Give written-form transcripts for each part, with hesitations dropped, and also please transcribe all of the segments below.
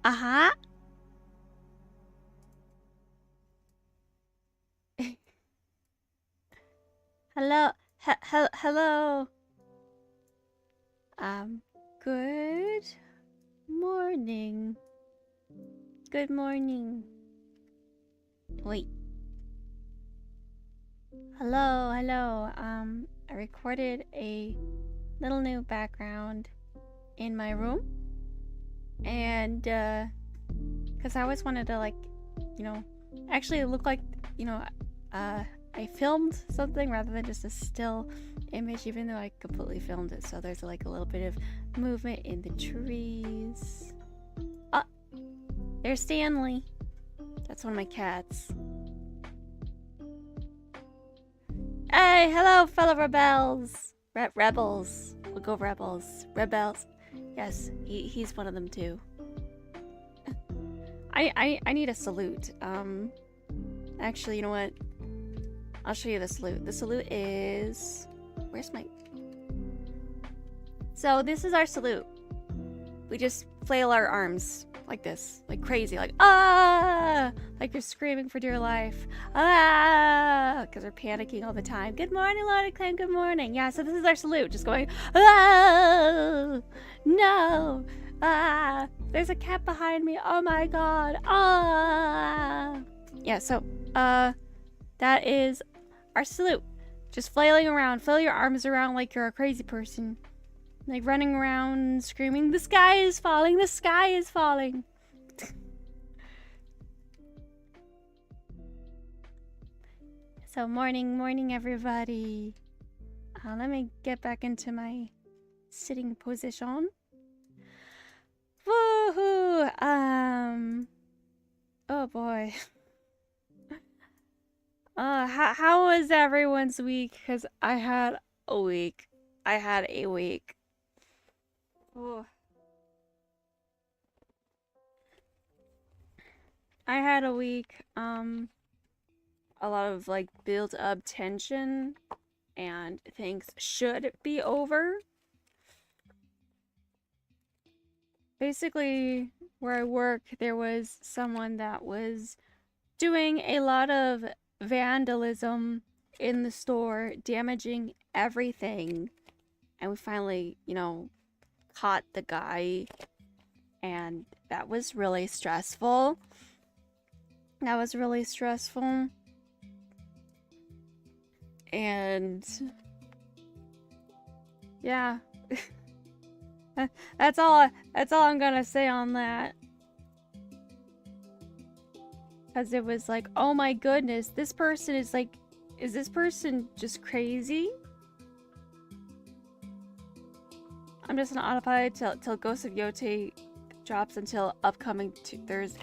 Uh-huh. Hello. Hello. Um, good morning. Good morning. Wait. Hello. I recorded a little new background in my room. And, because I always wanted to, like, you know, actually look like, you know, I filmed something rather than just a still image, even though I completely filmed it. So there's like a little bit of movement in the trees. Oh, there's Stanley. That's one of my cats. Hey, hello, fellow rebels. Rebels. We'll go rebels. Rebels. Yes, he's one of them too. I need a salute. Actually, you know what? I'll show you the salute. The salute is... Where's my... So this is our salute. We just flail our arms like this, like crazy, like ah, like you're screaming for dear life, ah, because we're panicking all the time. Good morning, Lord Acclaim. Good morning. Yeah, so this is our salute, just going ah, no, ah. There's a cat behind me. Oh my god, ah. Yeah, so that is our salute. Just flailing around, flail your arms around like you're a crazy person. Like running around screaming, the sky is falling, the sky is falling. So morning everybody. Let me get back into my sitting position. Woohoo! Oh boy. How was everyone's week? Because I had a week. Oh. I had a week, a lot of like built up tension and things should be over. Basically, where I work, there was someone that was doing a lot of vandalism in the store, damaging everything. And we finally, you know, caught the guy, and that was really stressful. And yeah. that's all I'm gonna say on that. Because it was like, oh my goodness, this person is like, is this person just crazy? I'm just on autopilot till Ghost of Yote drops until upcoming Thursday.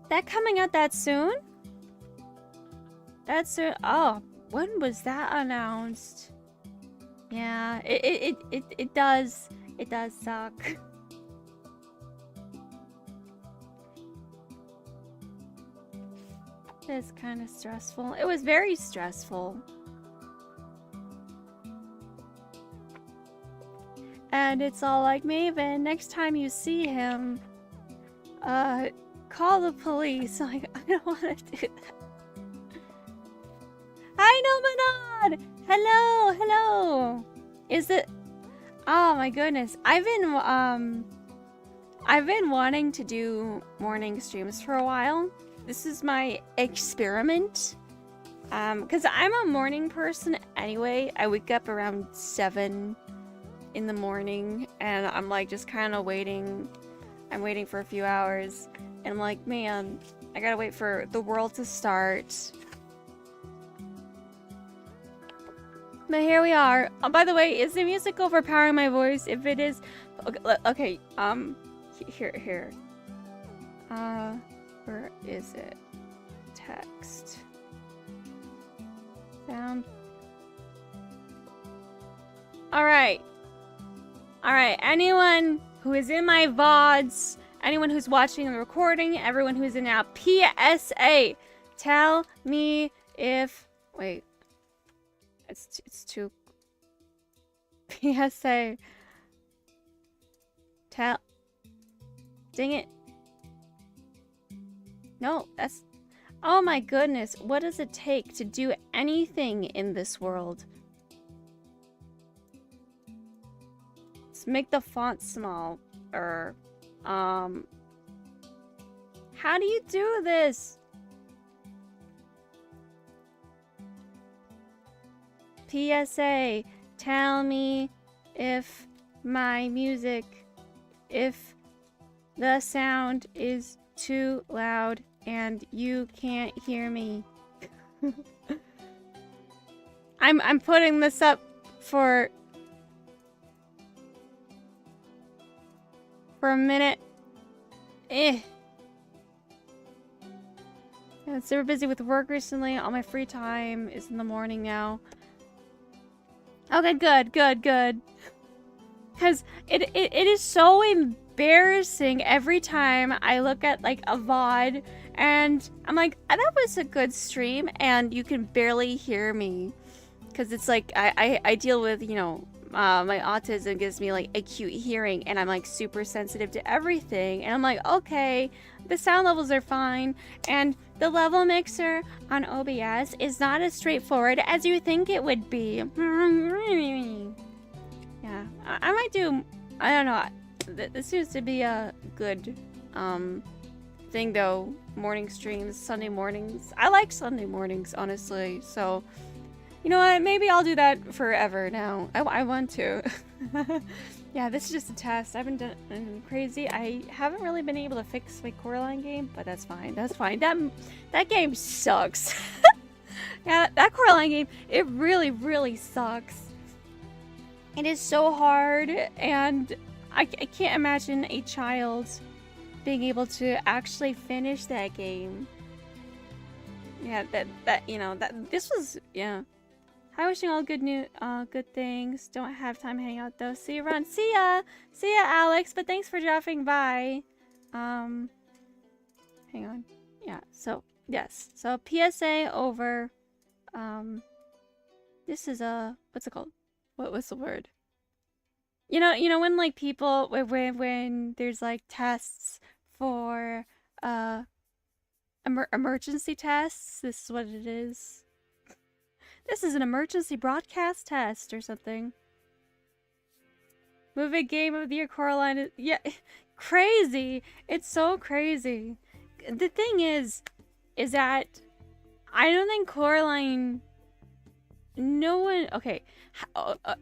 That coming out that soon? That's soon. Oh, when was that announced? Yeah, it does suck. It's kind of stressful. It was very stressful. And it's all like, Maven, next time you see him, call the police. Like, I don't want to do that. Hi, Nomanod! Hello! Is it... Oh my goodness. I've been wanting to do morning streams for a while. This is my experiment. Because I'm a morning person anyway. I wake up around 7 in the morning, and I'm like just kind of waiting. I'm waiting for a few hours, and I'm like, man, I gotta wait for the world to start. But here we are. Oh, by the way, is the music overpowering my voice? If it is, okay, here. Where is it? Text. Sound. Alright. Anyone who is in my VODs, anyone who's watching the recording, everyone who's in our PSA, tell me if... Wait. It's too... PSA. Dang it. No, that's... Oh my goodness, what does it take to do anything in this world? Let's make the font small. How do you do this? PSA, tell me if my music, if the sound is too loud and you can't hear me. I'm putting this up for a minute. Yeah, I'm super busy with work recently. All my free time is in the morning now. Okay, good. Because it is so embarrassing every time I look at like a VOD and I'm like, that was a good stream, and you can barely hear me. Because it's like, I deal with, you know, my autism gives me like acute hearing, and I'm like super sensitive to everything. And I'm like, okay, the sound levels are fine, and the level mixer on OBS is not as straightforward as you think it would be. Yeah, I might do, I don't know, this seems to be a good thing though. Morning streams, Sunday mornings. I like Sunday mornings, honestly, so you know what, maybe I'll do that forever now. I want to. Yeah, this is just a test. I've been doing crazy. I haven't really been able to fix my Coraline game, but that's fine. That's fine. That game sucks. Yeah, that Coraline game, it really sucks. It is so hard, and I can't imagine a child being able to actually finish that game. Yeah, this was, yeah. Hi, wishing all good things. Don't have time to hang out though. See you around. See ya, Alex. But thanks for dropping by. Hang on. Yeah. So yes. So PSA over. This is a, what's it called? What's the word? You know when like people when there's like tests for emergency tests. This is what it is. This is an emergency broadcast test or something. Movie game of the year, Coraline. Yeah, crazy. It's so crazy. The thing is that I don't think Coraline... No one... Okay.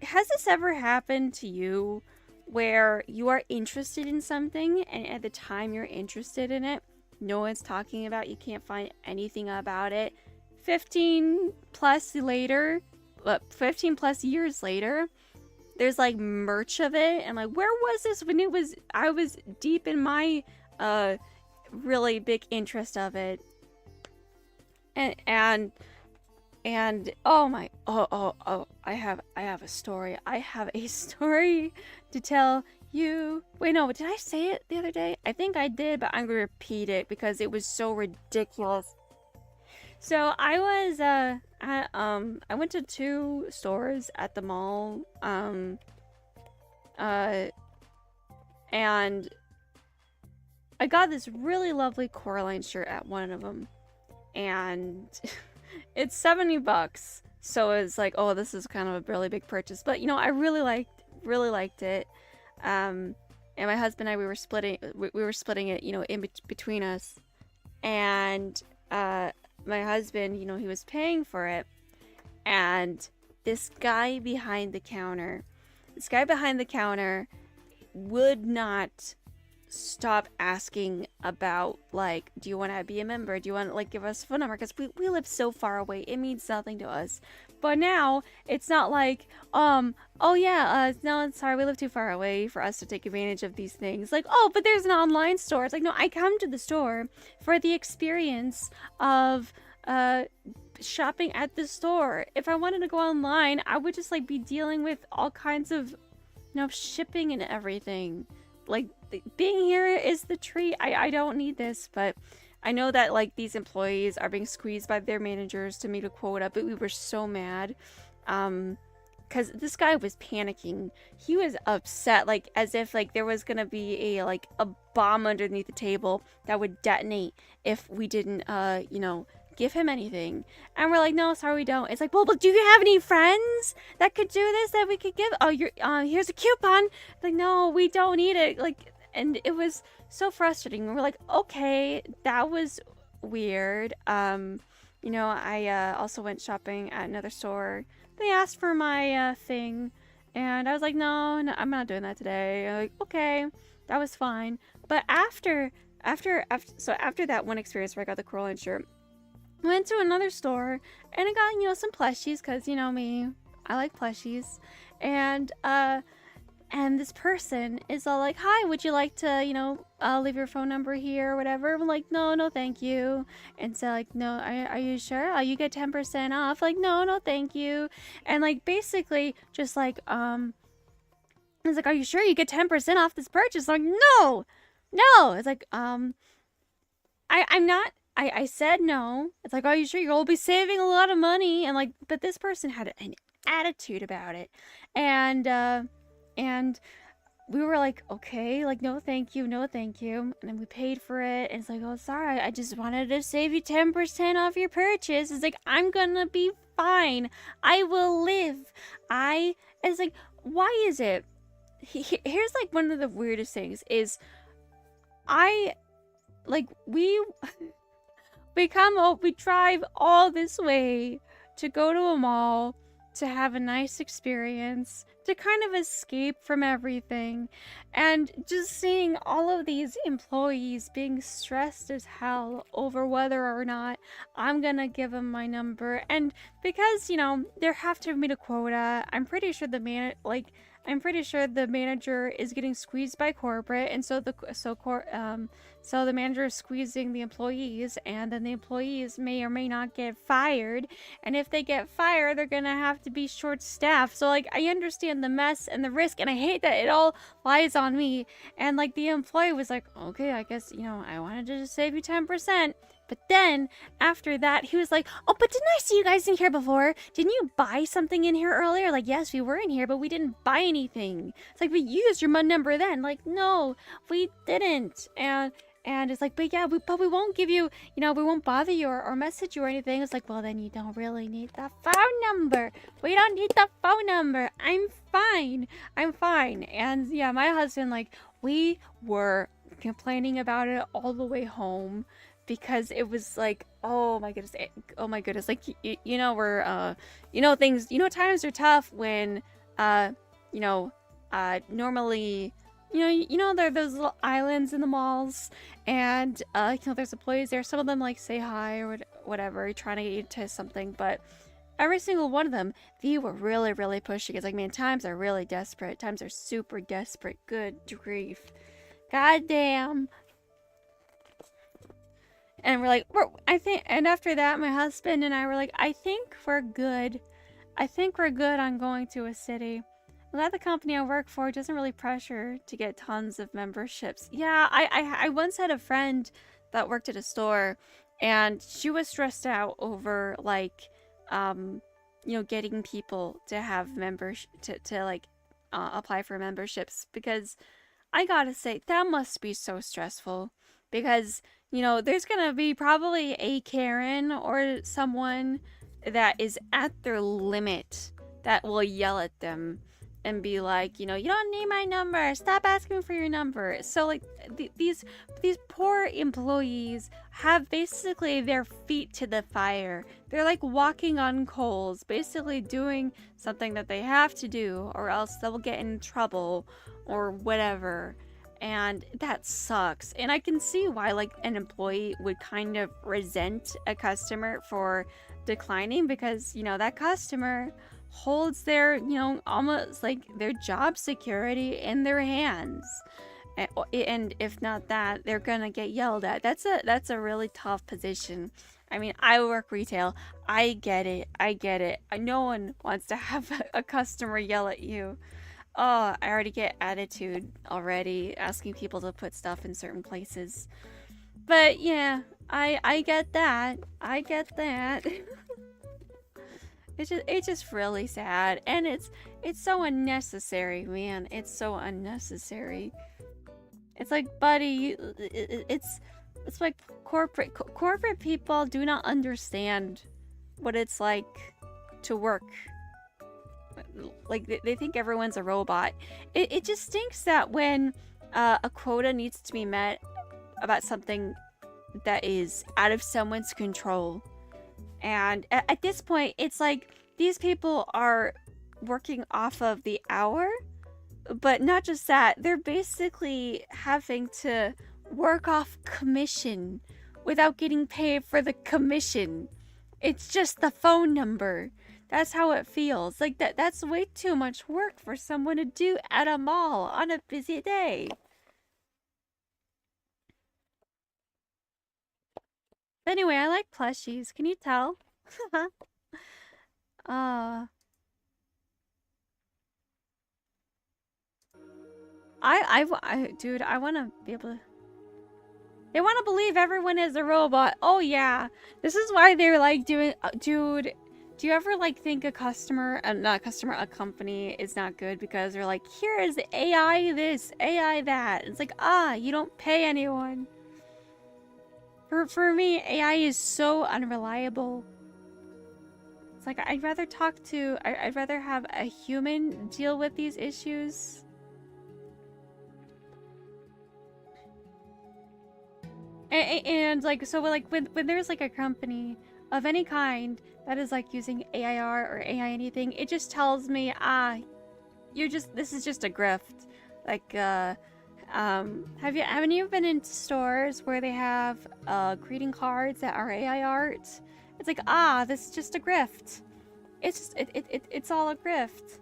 Has this ever happened to you where you are interested in something, and at the time you're interested in it, no one's talking about it, you can't find anything about it? 15 plus years later, there's like merch of it, and like, where was this when I was deep in my really big interest of it, and oh my, I have a story. I have a story to tell you. Wait, no, did I say it the other day? I think I did, but I'm gonna repeat it because it was so ridiculous. So I was I went to 2 stores at the mall, and I got this really lovely Coraline shirt at one of them, and it's $70, so it's like, oh, this is kind of a really big purchase, but you know, I really liked it, and my husband and I, we were splitting it, you know, in between us, and my husband, you know, he was paying for it, and this guy behind the counter would not stop asking about, like, do you want to be a member? Do you want to, like, give us a phone number? Because we live so far away. It means nothing to us. But now, it's not like, oh yeah, no, sorry, we live too far away for us to take advantage of these things. Like, oh, but there's an online store. It's like, no, I come to the store for the experience of, shopping at the store. If I wanted to go online, I would just, like, be dealing with all kinds of, you know, shipping and everything. Like, being here is the treat. I don't need this, but I know that, like, these employees are being squeezed by their managers to meet a quota, but we were so mad, because this guy was panicking. He was upset, like as if like there was gonna be a bomb underneath the table that would detonate if we didn't give him anything. And we're like, no, sorry, we don't. It's like, well, but do you have any friends that could do this that we could give? Oh, you're here's a coupon. Like, no, we don't need it. Like, and it was so frustrating. We were like, okay, that was weird. I also went shopping at another store. They asked for my thing, and I was like, no, I'm not doing that today. Like, okay, that was fine. But after that one experience where I got the Coraline shirt, I went to another store and I got some plushies, because me, I like plushies, and this person is all like, hi, would you like to, leave your phone number here or whatever? I'm like, no, thank you. And so, like, no, are you sure? Oh, you get 10% off. Like, no, thank you. And, like, basically, just like, it's like, are you sure you get 10% off this purchase? I'm like, no. It's like, I'm not. I said no. It's like, are you sure you'll be saving a lot of money? And, like, but this person had an attitude about it. And we were like, okay, like, no thank you. And then we paid for it. And it's like, oh, sorry, I just wanted to save you 10% off your purchase. It's like, I'm gonna be fine. I will live. It's like, why is it? Here's like one of the weirdest things is we drive all this way to go to a mall, to have a nice experience, to kind of escape from everything, and just seeing all of these employees being stressed as hell over whether or not I'm gonna give them my number. And because they have to meet a quota, I'm pretty sure the manager is getting squeezed by corporate, and so the manager is squeezing the employees, and then the employees may or may not get fired. And if they get fired, they're gonna have to be short-staffed. So, like, I understand the mess and the risk, and I hate that it all lies on me. And, like, the employee was like, okay, I guess, I wanted to just save you 10%. But then, after that, he was like, oh, but didn't I see you guys in here before? Didn't you buy something in here earlier? Like, yes, we were in here, but we didn't buy anything. It's like, we used your number then. Like, no, we didn't. And it's like, but yeah, we won't give you, we won't bother you or message you or anything. It's like, well, then you don't really need the phone number. We don't need the phone number. I'm fine. And yeah, my husband, like, we were complaining about it all the way home, because it was like, oh my goodness, like, we're things, times are tough when normally, there are those little islands in the malls, and there's employees there. Some of them like say hi or whatever, trying to get you to something, but every single one of them, they were really, really pushing. It's like, man, times are really desperate. Times are super desperate. Good grief. God damn. And we're like, and after that, my husband and I were like, I think we're good. On going to a city. Glad the company I work for doesn't really pressure to get tons of memberships. Yeah, I once had a friend that worked at a store, and she was stressed out over, like, getting people to have to apply for memberships, because I gotta say, that must be so stressful, because there's gonna be probably a Karen or someone that is at their limit that will yell at them and be like, you don't need my number. Stop asking for your number. So, like, these poor employees have basically their feet to the fire. They're like walking on coals, basically doing something that they have to do, or else they'll get in trouble or whatever. And that sucks. And I can see why, like, an employee would kind of resent a customer for declining, because that customer holds their almost like their job security in their hands, and if not that, they're gonna get yelled at. That's a really tough position. I mean, I work retail. I get it. No one wants to have a customer yell at you. Oh, I already get attitude already, asking people to put stuff in certain places. But yeah, I get that. It's just really sad, and it's so unnecessary, man. It's so unnecessary. It's like, buddy, it's like corporate people do not understand what it's like to work. Like they think everyone's a robot. It just stinks that when a quota needs to be met about something that is out of someone's control. And at this point, it's like these people are working off of the hour, but not just that, they're basically having to work off commission without getting paid for the commission. It's just the phone number. That's how it feels. Like that's way too much work for someone to do at a mall on a busy day. Anyway, I like plushies. Can you tell? uh dude, I want to be able to. They want to believe everyone is a robot. Oh yeah, this is why they're like doing. Dude, do you ever like think a customer, not a customer, a company is not good because they're like, here is AI this, AI that. It's like, you don't pay anyone. For me, AI is so unreliable. It's like I'd rather I'd rather have a human deal with these issues. And like, so like when there's like a company of any kind that is like using AIR or AI anything, it just tells me, this is just a grift. Like, haven't you been in stores where they have greeting cards that are AI art? It's like, this is just a grift. It's just it's all a grift.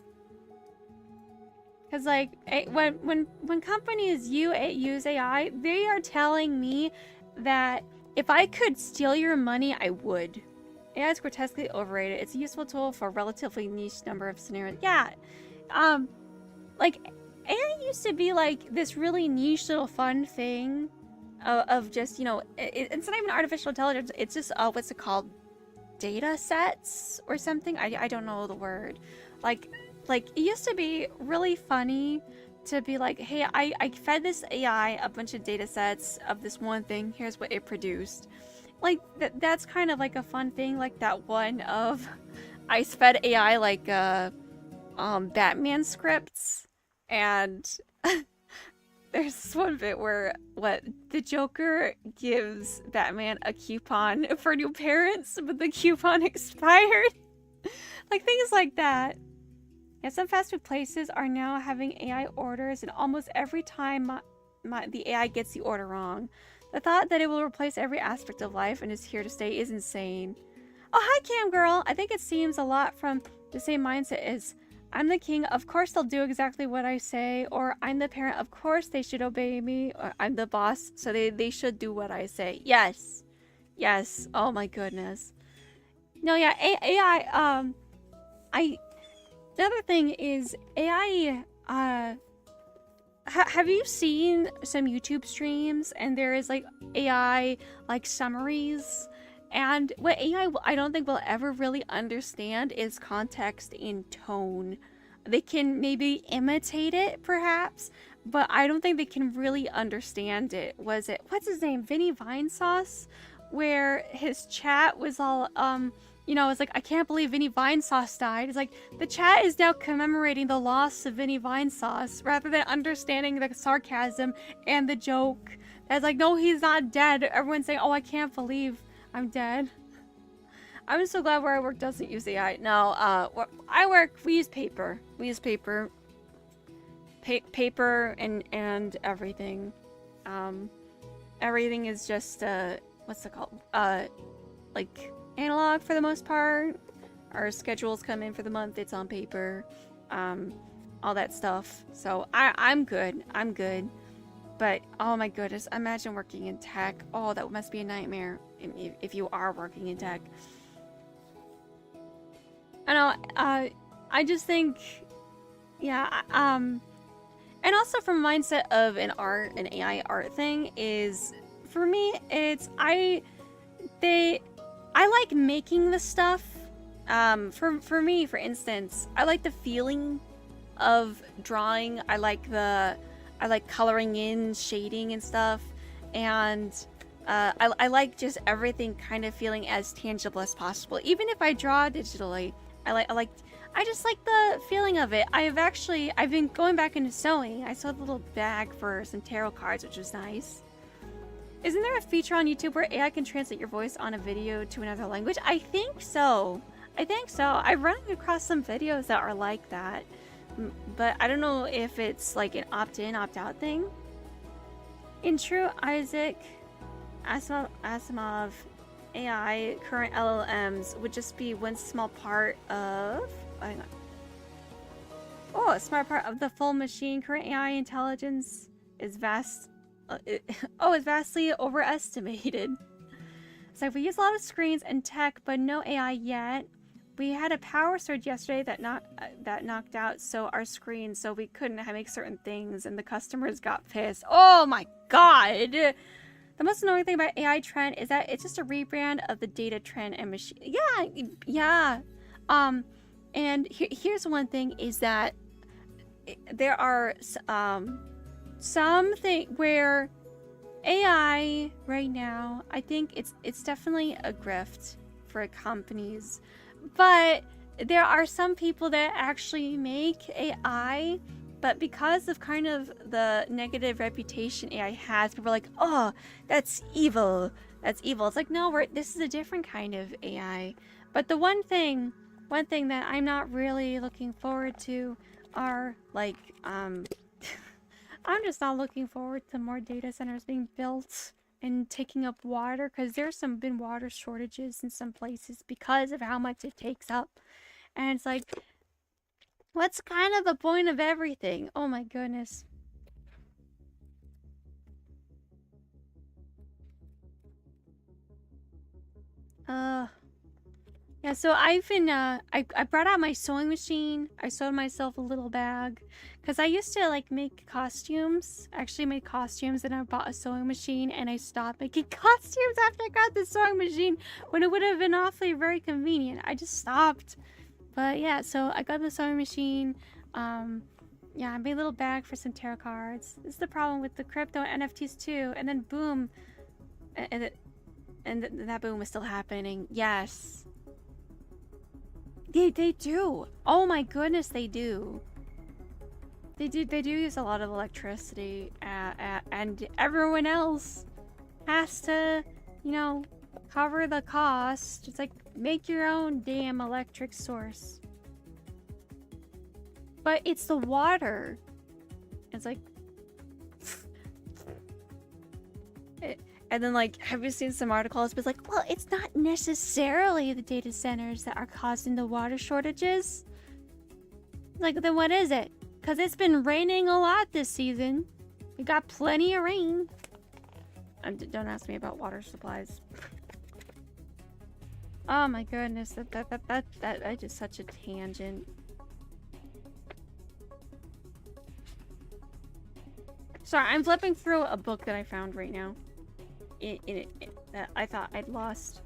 Cause like when companies use AI, they are telling me that if I could steal your money, I would. AI is grotesquely overrated. It's a useful tool for a relatively niche number of scenarios. Yeah, like AI used to be like this really niche little fun thing of just, you know, it's not even artificial intelligence. It's just what's it called? Data sets or something. I don't know the word. Like it used to be really funny to be like, hey, I fed this AI a bunch of data sets of this one thing. Here's what it produced. Like that's kind of like a fun thing. Like that one of I fed AI like Batman scripts, and there's this one bit where the Joker gives Batman a coupon for new parents, but the coupon expired. Like things like that. Yeah, some fast food places are now having AI orders, and almost every time the AI gets the order wrong. The thought that it will replace every aspect of life and is here to stay is insane. Oh, hi, Cam Girl! I think it seems a lot from the same mindset as, I'm the king, of course they'll do exactly what I say, or I'm the parent, of course they should obey me, or I'm the boss, so they should do what I say. Yes. Yes. Oh my goodness. No, yeah, AI, the other thing is, AI, have you seen some YouTube streams and there is like AI, like summaries? And what AI, I don't think will ever really understand is context in tone. They can maybe imitate it, perhaps, but I don't think they can really understand it. What's his name? Vinny Vinesauce? Where his chat was all, you know, it's like, I can't believe Vinny Vinesauce died. It's like, the chat is now commemorating the loss of Vinny Vinesauce rather than understanding the sarcasm and the joke. It's like, no, he's not dead. Everyone's saying, oh, I can't believe I'm dead. I'm so glad where I work doesn't use AI. No, we use paper. We use paper. Paper and everything. Everything is just, what's it called? Like, analog for the most part. Our schedules come in for the month, it's on paper. All that stuff. So I'm good. I'm good. But oh my goodness, imagine working in tech. Oh, that must be a nightmare if you are working in tech. I know, I just think, yeah, and also from a mindset of an AI art thing is, for me, it's, I like making the stuff, For me, for instance, I like the feeling of drawing. I like coloring in, shading and stuff, and I like just everything kind of feeling as tangible as possible. Even if I draw digitally, I just like the feeling of it. I've been going back into sewing. I sewed a little bag for some tarot cards, which was nice. Isn't there a feature on YouTube where AI can translate your voice on a video to another language? I think so. I've run across some videos that are like that, but I don't know if it's like an opt-in, opt-out thing. In true Isaac Asimov AI, current LLMs would just be one small part of... Hang on. Oh, a smart part of the full machine. Current AI intelligence is is vastly overestimated. So we use a lot of screens and tech, but no AI yet. We had a power surge yesterday that knocked out our screen, so we couldn't make certain things, and the customers got pissed. Oh my god! The most annoying thing about AI trend is that it's just a rebrand of the data trend and machine. Yeah. And here's one thing is that there are something where AI right now, I think it's definitely a grift for companies, but there are some people that actually make AI, but because of kind of the negative reputation AI has, people are like, oh, that's evil. It's like, no, this is a different kind of AI. But the one thing that I'm not really looking forward to are like, I'm just not looking forward to more data centers being built and taking up water, because there's been water shortages in some places because of how much it takes up. And it's like, what's kind of the point of everything? Oh my goodness. Yeah, so I've been, I brought out my sewing machine. I sewed myself a little bag. Because I used to, like, make costumes. I actually made costumes, and I bought a sewing machine, and I stopped making costumes after I got the sewing machine, when it would have been awfully very convenient. I just stopped. But yeah, so I got the sewing machine. Yeah, I made a little bag for some tarot cards. This is the problem with the crypto and NFTs too. And then boom. And that boom was still happening. Yes. They do. Oh my goodness, they do. They do use a lot of electricity, and everyone else has to, you know, cover the cost. It's like, make your own damn electric source. But it's the water. It's like... And then, like, have you seen some articles? It's like, well, it's not necessarily the data centers that are causing the water shortages. Like, then what is it? Because it's been raining a lot this season. We got plenty of rain. Don't ask me about water supplies. Oh my goodness, that is such a tangent. Sorry, I'm flipping through a book that I found right now. That I thought I'd lost.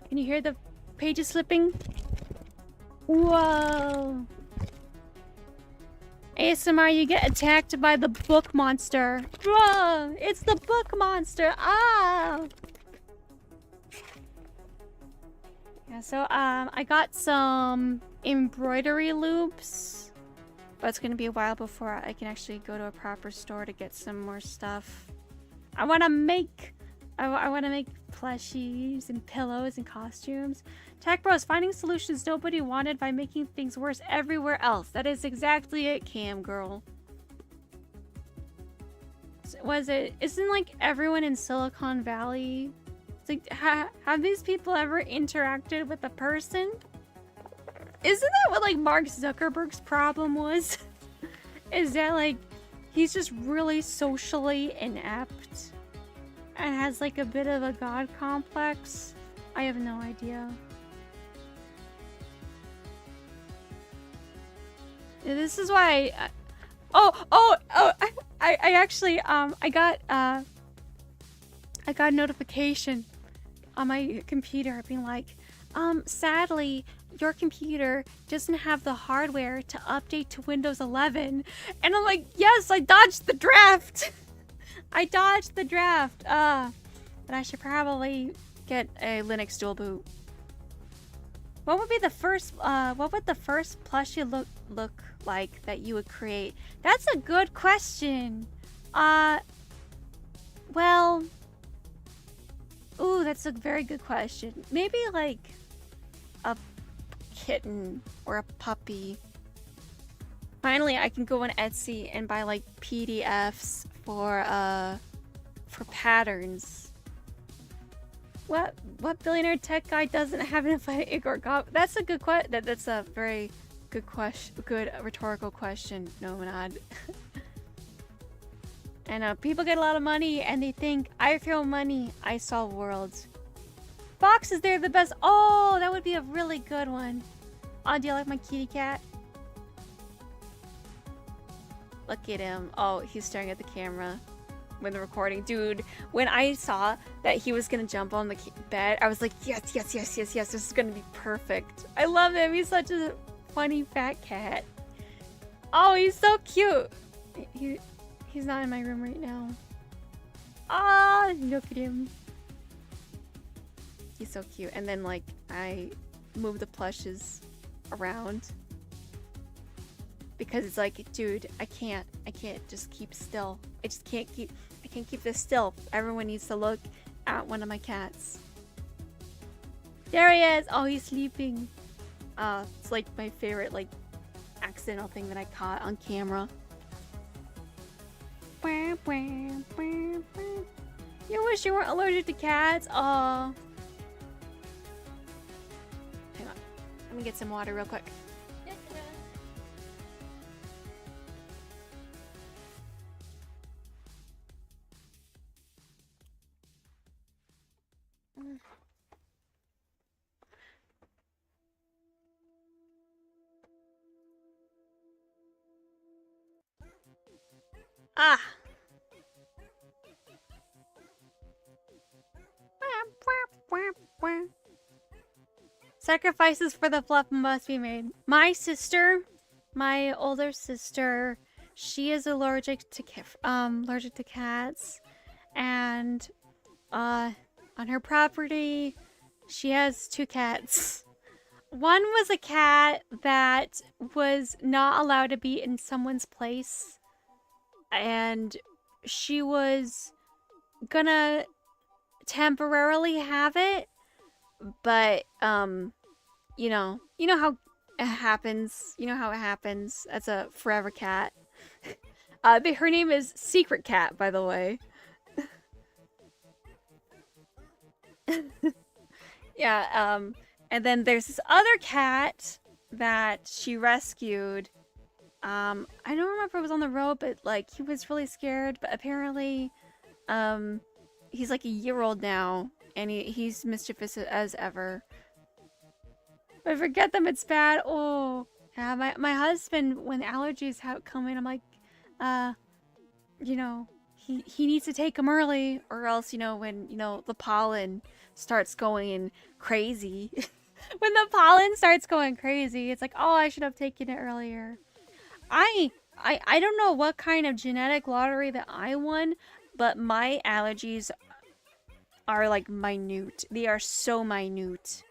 Can you hear the pages slipping? Whoa. ASMR, you get attacked by the book monster. Whoa, it's the book monster. Ah. Yeah, so I got some embroidery loops, but it's gonna be a while before I can actually go to a proper store to get some more stuff. I want to make plushies and pillows and costumes. Tech Bros, finding solutions nobody wanted by making things worse everywhere else. That is exactly it, Cam girl. Isn't like everyone in Silicon Valley? It's like, have these people ever interacted with a person? Isn't that what like Mark Zuckerberg's problem was? Is that like he's just really socially inept and has like a bit of a god complex? I have no idea. This is why I actually I got a notification on my computer being like, sadly, your computer doesn't have the hardware to update to Windows 11. And I'm like, yes, I dodged the draft. I dodged the draft. But I should probably get a Linux dual boot. What would be the first, what would the first plushie look like that you would create? That's a good question. Well, ooh, that's a very good question. Maybe like a kitten or a puppy. Finally, I can go on Etsy and buy like PDFs for patterns. What billionaire tech guy doesn't have an fight Igor Gob? That's a good question. That's a very good question. Good rhetorical question, Nominad. And people get a lot of money and they think, I throw money, I solve worlds. Boxes, they're the best. Oh, that would be a really good one. Oh, do you like my kitty cat? Look at him. Oh, he's staring at the camera when the recording. Dude, when I saw that he was gonna jump on the bed, I was like, yes, yes, yes, yes, yes, this is gonna be perfect. I love him. He's such a funny fat cat. Oh, he's so cute. He's not in my room right now. Ah, look at him. He's so cute. And then like I move the plushes around because it's like, dude, I can't just keep still. I can't keep this still. Everyone needs to look at one of my cats. There he is. Oh, he's sleeping. It's like my favorite like accidental thing that I caught on camera. You wish you weren't allergic to cats? Aw. Hang on. Let me get some water real quick. Ah. Sacrifices for the fluff must be made. My sister, my older sister, she is allergic to cats, and on her property, she has 2 cats. One was a cat that was not allowed to be in someone's place, and she was gonna temporarily have it, but you know how it happens. You know how it happens. That's a forever cat. Her name is Secret Cat, by the way. Yeah, and then there's this other cat that she rescued. I don't remember if it was on the road, but like he was really scared, but apparently he's like a year-old now, and he's mischievous as ever. If I forget them, it's bad. Oh, yeah, my husband, when allergies come in, I'm like, you know, he needs to take them early, or else, you know, when, you know, the pollen starts going crazy. When the pollen starts going crazy, it's like, oh, I should have taken it earlier. I don't know what kind of genetic lottery that I won, but my allergies are like minute. They are so minute.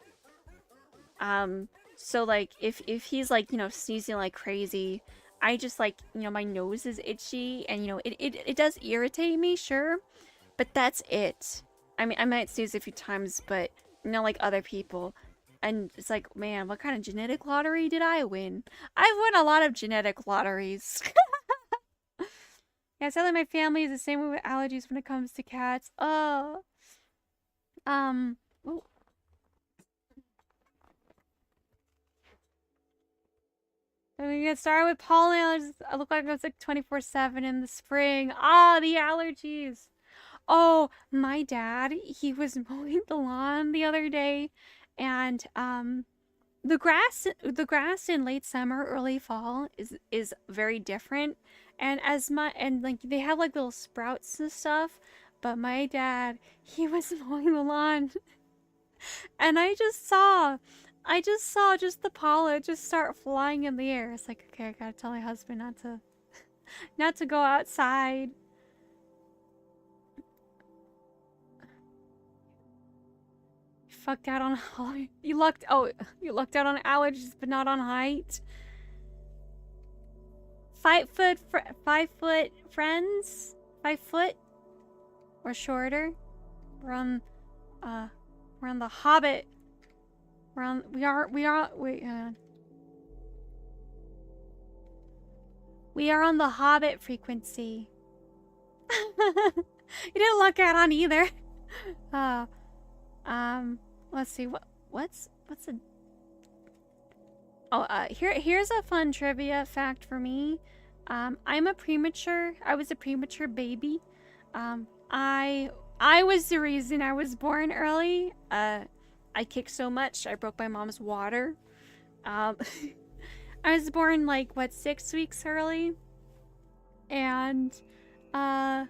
So like if he's like, you know, sneezing like crazy, I just like, you know, my nose is itchy, and you know, it does irritate me, sure, but that's it. I mean, I might sneeze a few times, but not like other people. And it's like, man, what kind of genetic lottery did I win? I've won a lot of genetic lotteries. Yeah, sadly my family is the same way with allergies when it comes to cats. Oh. Ooh. So we get started with pollen allergies. I look like I was like 24/7 in the spring. Ah, the allergies. Oh, my dad, he was mowing the lawn the other day, and the grass in late summer, early fall is very different, and like they have like little sprouts and stuff, but my dad, he was mowing the lawn And I just saw just the pollen just start flying in the air. It's like, okay, I gotta tell my husband not to go outside. You fucked out on you lucked out on allergies, but not on height. 5 foot friends, 5 foot or shorter. We're on the Hobbit. We are on the Hobbit frequency. You didn't luck out on either. Let's see what's a here's a fun trivia fact for me. I was a premature baby. I was the reason I was born early. I kicked so much I broke my mom's water. I was born like 6 weeks early. And yeah,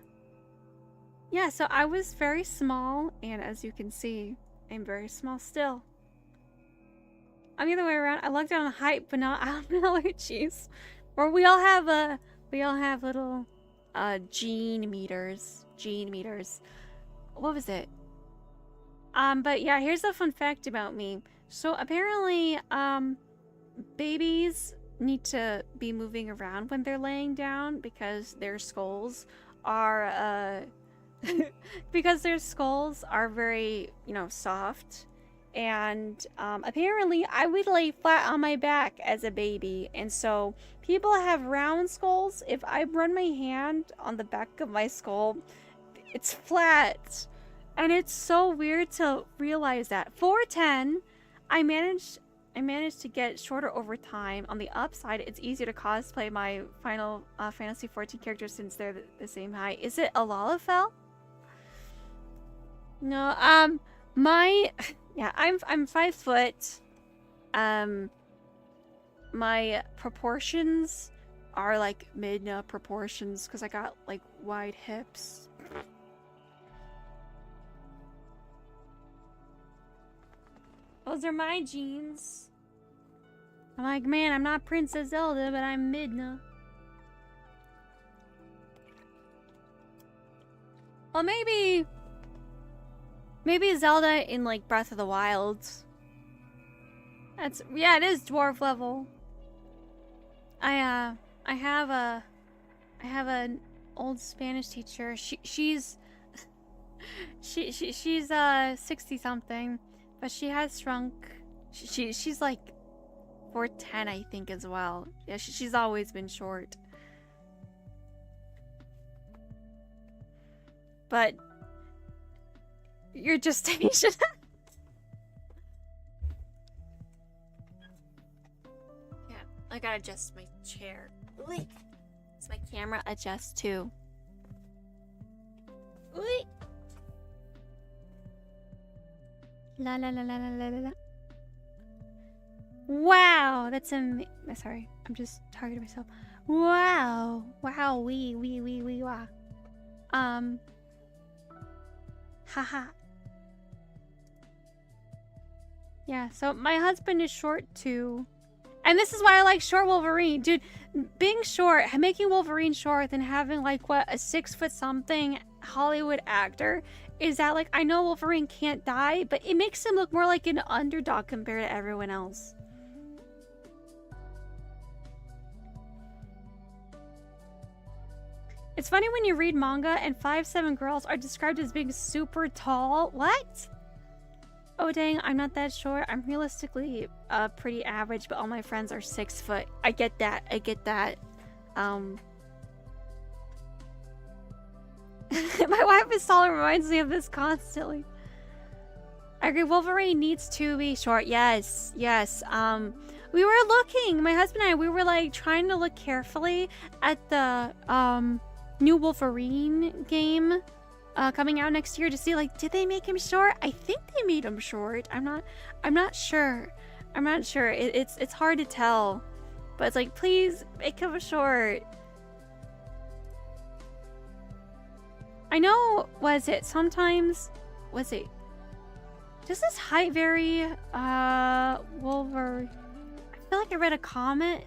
so I was very small, and as you can see, I'm very small still. I'm the other way around. I lucked out on height, but not on allergies. Or we all have little gene meters. What was it? But yeah, here's a fun fact about me. So apparently, babies need to be moving around when they're laying down because their skulls are very, soft. And apparently I would lay flat on my back as a baby, and so people have round skulls. If I run my hand on the back of my skull, it's flat, and it's so weird to realize that. 4'10", I managed to get shorter over time. On the upside, it's easier to cosplay my Final Fantasy 14 characters since they're the same height. Is it a Lalafell? No, yeah, I'm 5 foot. My proportions are like Midna proportions because I got like wide hips. Those are my genes. I'm like, man, I'm not Princess Zelda, but I'm Midna. Well, maybe Zelda in like Breath of the Wild. Yeah, it is dwarf level. I have an old Spanish teacher. She's 60 something, but she has shrunk. She's like 4'10", I think, as well. Yeah, she's always been short. But you're just Asian. Yeah, I gotta adjust my chair. Wait, does my camera adjust too? Wait. La la la la la la la. Wow, that's sorry, I'm just targeting myself. Wow, wee, wow. Haha. Yeah, so my husband is short too. And this is why I like short Wolverine. Dude, being short, making Wolverine short and having like a 6 foot something Hollywood actor is that like, I know Wolverine can't die, but it makes him look more like an underdog compared to everyone else. It's funny when you read manga and 5'7" girls are described as being super tall. What? Oh dang, I'm not that short. I'm realistically pretty average, but all my friends are 6 foot. I get that. My wife is tall and reminds me of this constantly. I agree, Wolverine needs to be short. Yes. We were looking, my husband and I, we were like trying to look carefully at the new Wolverine game coming out next year to see like, did they make him short? I think they made him short. I'm not sure. It's hard to tell, but it's like, please make him short. I know, Does his height vary? Wolverine. I feel like I read a comment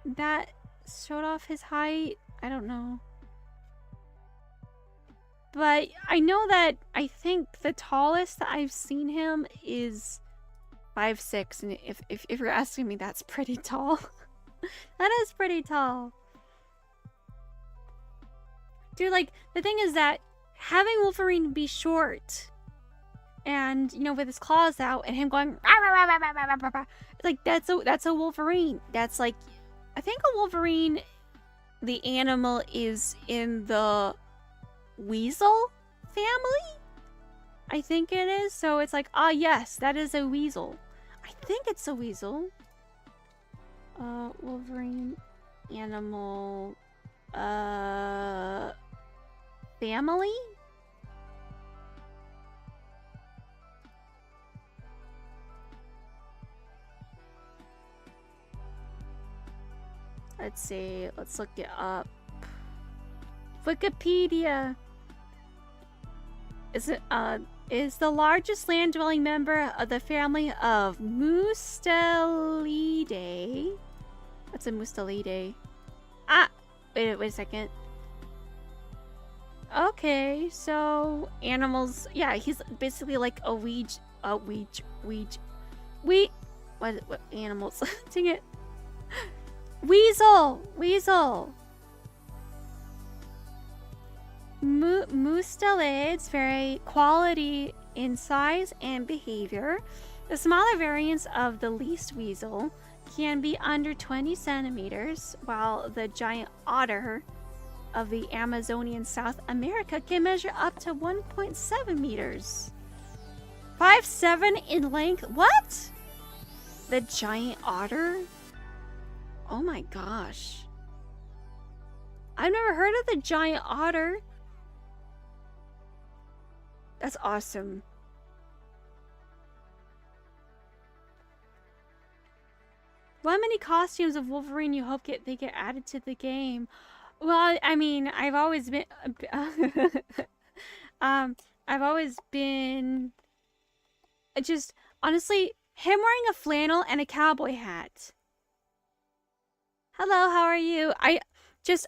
that showed off his height. I don't know. But I know that I think the tallest that I've seen him is 5'6", and if you're asking me, that's pretty tall. That is pretty tall. Dude, like, the thing is that having Wolverine be short and, you know, with his claws out and him going rah, rah, rah, rah, rah, rah, rah, like, that's a Wolverine. That's like, I think a Wolverine, the animal, is in the weasel family, I think it is. So it's like, ah, yes, that is a weasel. I think it's a weasel. Wolverine animal family. Let's see, let's look it up. Wikipedia is the largest land-dwelling member of the family of Mustelidae. What's a Mustelidae? Ah, wait a second. Okay, so animals. Yeah, he's basically like a what animals? Dang it. Weasel. Mustelids vary quality in size and behavior. The smaller variants of the least weasel can be under 20 centimeters, while the giant otter of the Amazonian South America can measure up to 1.7 meters. 5'7" in length? What? The giant otter? Oh my gosh. I've never heard of the giant otter. That's awesome. How many costumes of Wolverine you hope they get added to the game? Well, I mean, I've always been just honestly him wearing a flannel and a cowboy hat. Hello, how are you? I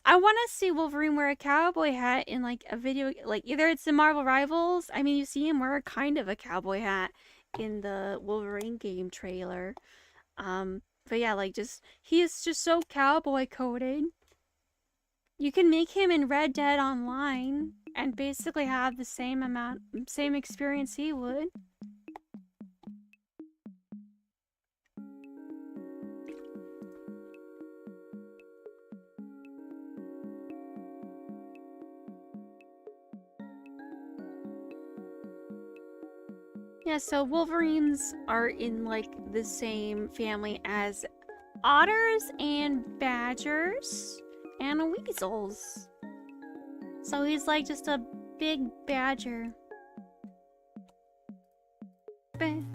want to see Wolverine wear a cowboy hat in like a video, like either it's the Marvel Rivals. I mean, you see him wear kind of a cowboy hat in the Wolverine game trailer. But yeah, like he is just so cowboy coded. You can make him in Red Dead Online and basically have the same experience he would. Yeah, so Wolverines are in like the same family as otters and badgers and weasels. So he's like just a big badger. The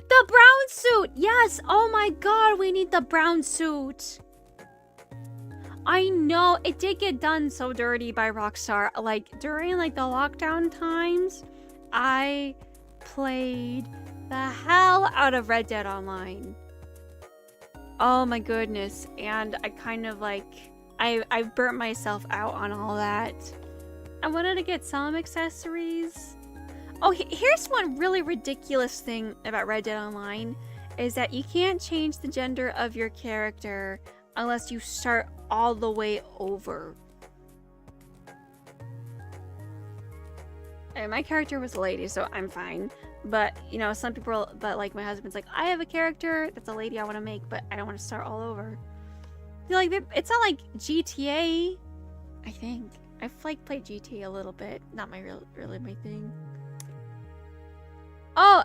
brown suit! Yes! Oh my god, we need the brown suit! I know, it did get done so dirty by Rockstar. Like, during like the lockdown times, I played the hell out of Red Dead Online. Oh my goodness. And I kind of like, I burnt myself out on all that. I wanted to get some accessories. Oh, here's one really ridiculous thing about Red Dead Online, is that you can't change the gender of your character unless you start all the way over. And my character was a lady, so I'm fine. But, you know, some people, like my husband's like, I have a character that's a lady I want to make, but I don't want to start all over. Like, it's not like GTA, I think. I've like played GTA a little bit. Not my really my thing. Oh,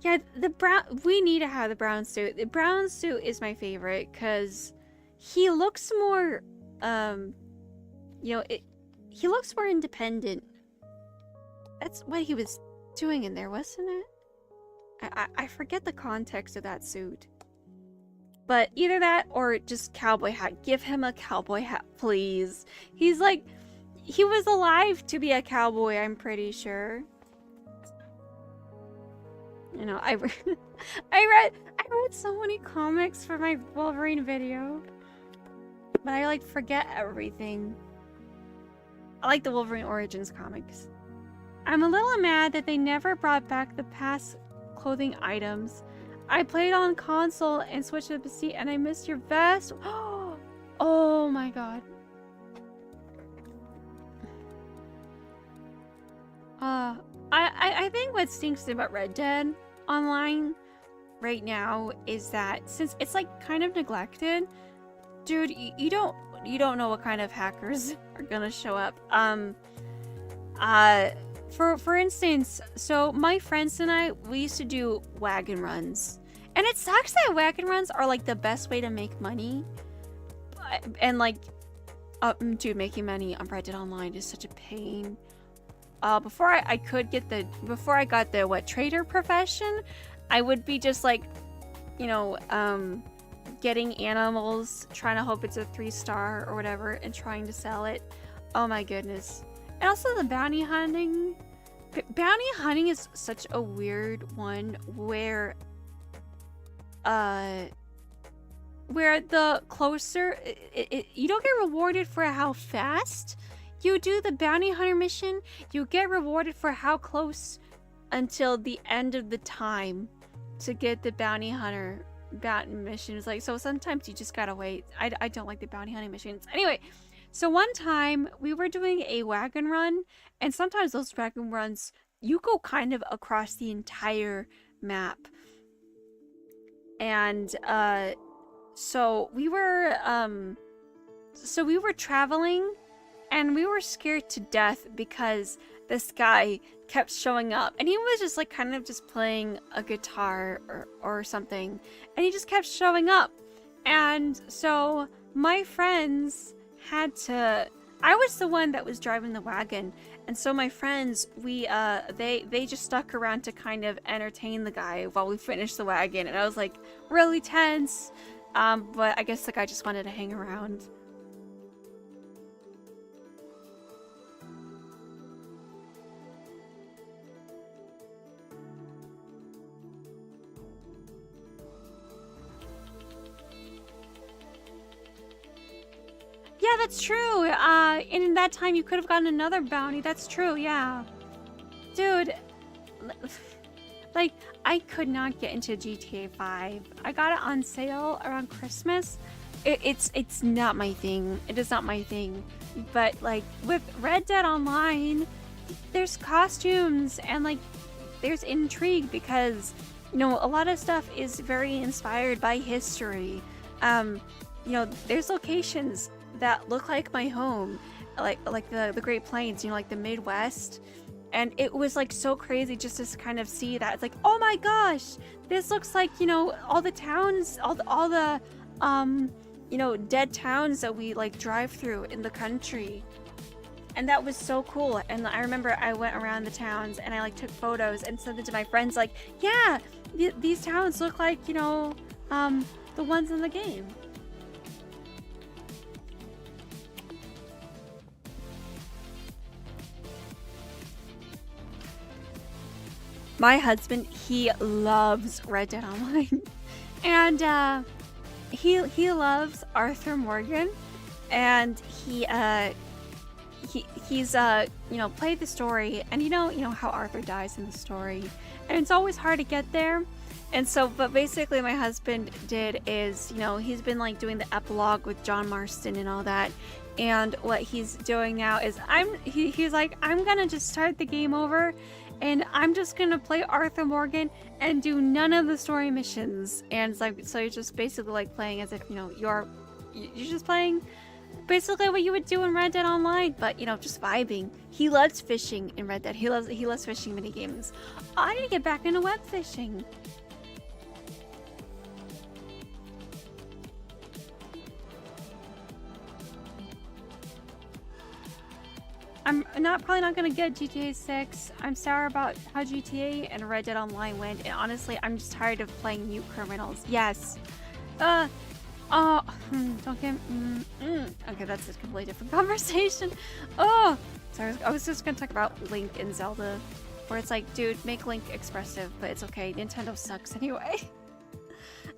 yeah, we need to have the brown suit. The brown suit is my favorite because he looks more, you know, he looks more independent. That's what he was doing in there, wasn't it? I forget the context of that suit. But either that or just cowboy hat. Give him a cowboy hat, please. He's like, he was alive to be a cowboy, I'm pretty sure. You know, I read so many comics for my Wolverine video, but I like forget everything. I like the Wolverine Origins comics. I'm a little mad that they never brought back the past clothing items. I played on console and switched to PC, and I missed your vest. Oh my god. I think what stinks about Red Dead Online right now is that since it's like kind of neglected, dude, you don't know what kind of hackers are gonna show up. For instance, so my friends and I, we used to do wagon runs, and it sucks that wagon runs are like the best way to make money, and like, dude, making money on Red Dead Online is such a pain. Before I got the trader profession, I would be just like, you know, getting animals, trying to hope it's a 3-star or whatever, and trying to sell it. Oh my goodness. And also the bounty hunting. Bounty hunting is such a weird one where the closer you don't get rewarded for how fast you do the bounty hunter mission, you get rewarded for how close until the end of the time to get the bounty hunter missions. Like, so sometimes you just gotta wait. I don't like the bounty hunting missions. Anyway, so one time we were doing a wagon run, and sometimes those wagon runs, you go kind of across the entire map. And so we were traveling, and we were scared to death because this guy kept showing up, and he was just like kind of just playing a guitar or something, and he just kept showing up. And so my friends had to, I was the one that was driving the wagon, and so my friends, they just stuck around to kind of entertain the guy while we finished the wagon, and I was like really tense, but I guess the guy just wanted to hang around. Yeah, that's true. And in that time, you could have gotten another bounty. That's true, yeah. Dude, like, I could not get into GTA 5. I got it on sale around Christmas. It's not my thing. It is not my thing. But, like, with Red Dead Online, there's costumes and, like, there's intrigue because, you know, a lot of stuff is very inspired by history. You know, there's locations that look like my home, like the Great Plains, you know, like the Midwest, and it was like so crazy just to kind of see that. It's like, oh my gosh, this looks like, you know, all the towns, all the you know, dead towns that we like drive through in the country, and that was so cool. And I remember I went around the towns and I like took photos and sent it to my friends, like, yeah, these towns look like, you know, the ones in the game. My husband, he loves Red Dead Online, and he loves Arthur Morgan, and he's you know, played the story, and you know how Arthur dies in the story, and it's always hard to get there. And so, but basically my husband did is, you know, he's been like doing the epilogue with John Marston and all that. And what he's doing now is he's like, I'm gonna just start the game over, and I'm just gonna play Arthur Morgan and do none of the story missions. And it's like, so you're just basically like playing as if, you know, you're just playing basically what you would do in Red Dead Online, but, you know, just vibing. He loves fishing in Red Dead. He loves fishing mini games. I need to get back into web fishing. I'm probably not gonna get GTA 6. I'm sour about how GTA and Red Dead Online went, and honestly, I'm just tired of playing mute criminals. Yes. Oh, don't get... Okay, that's a completely different conversation. Oh! Sorry, I was just gonna talk about Link and Zelda. Where it's like, dude, make Link expressive, but it's okay. Nintendo sucks anyway.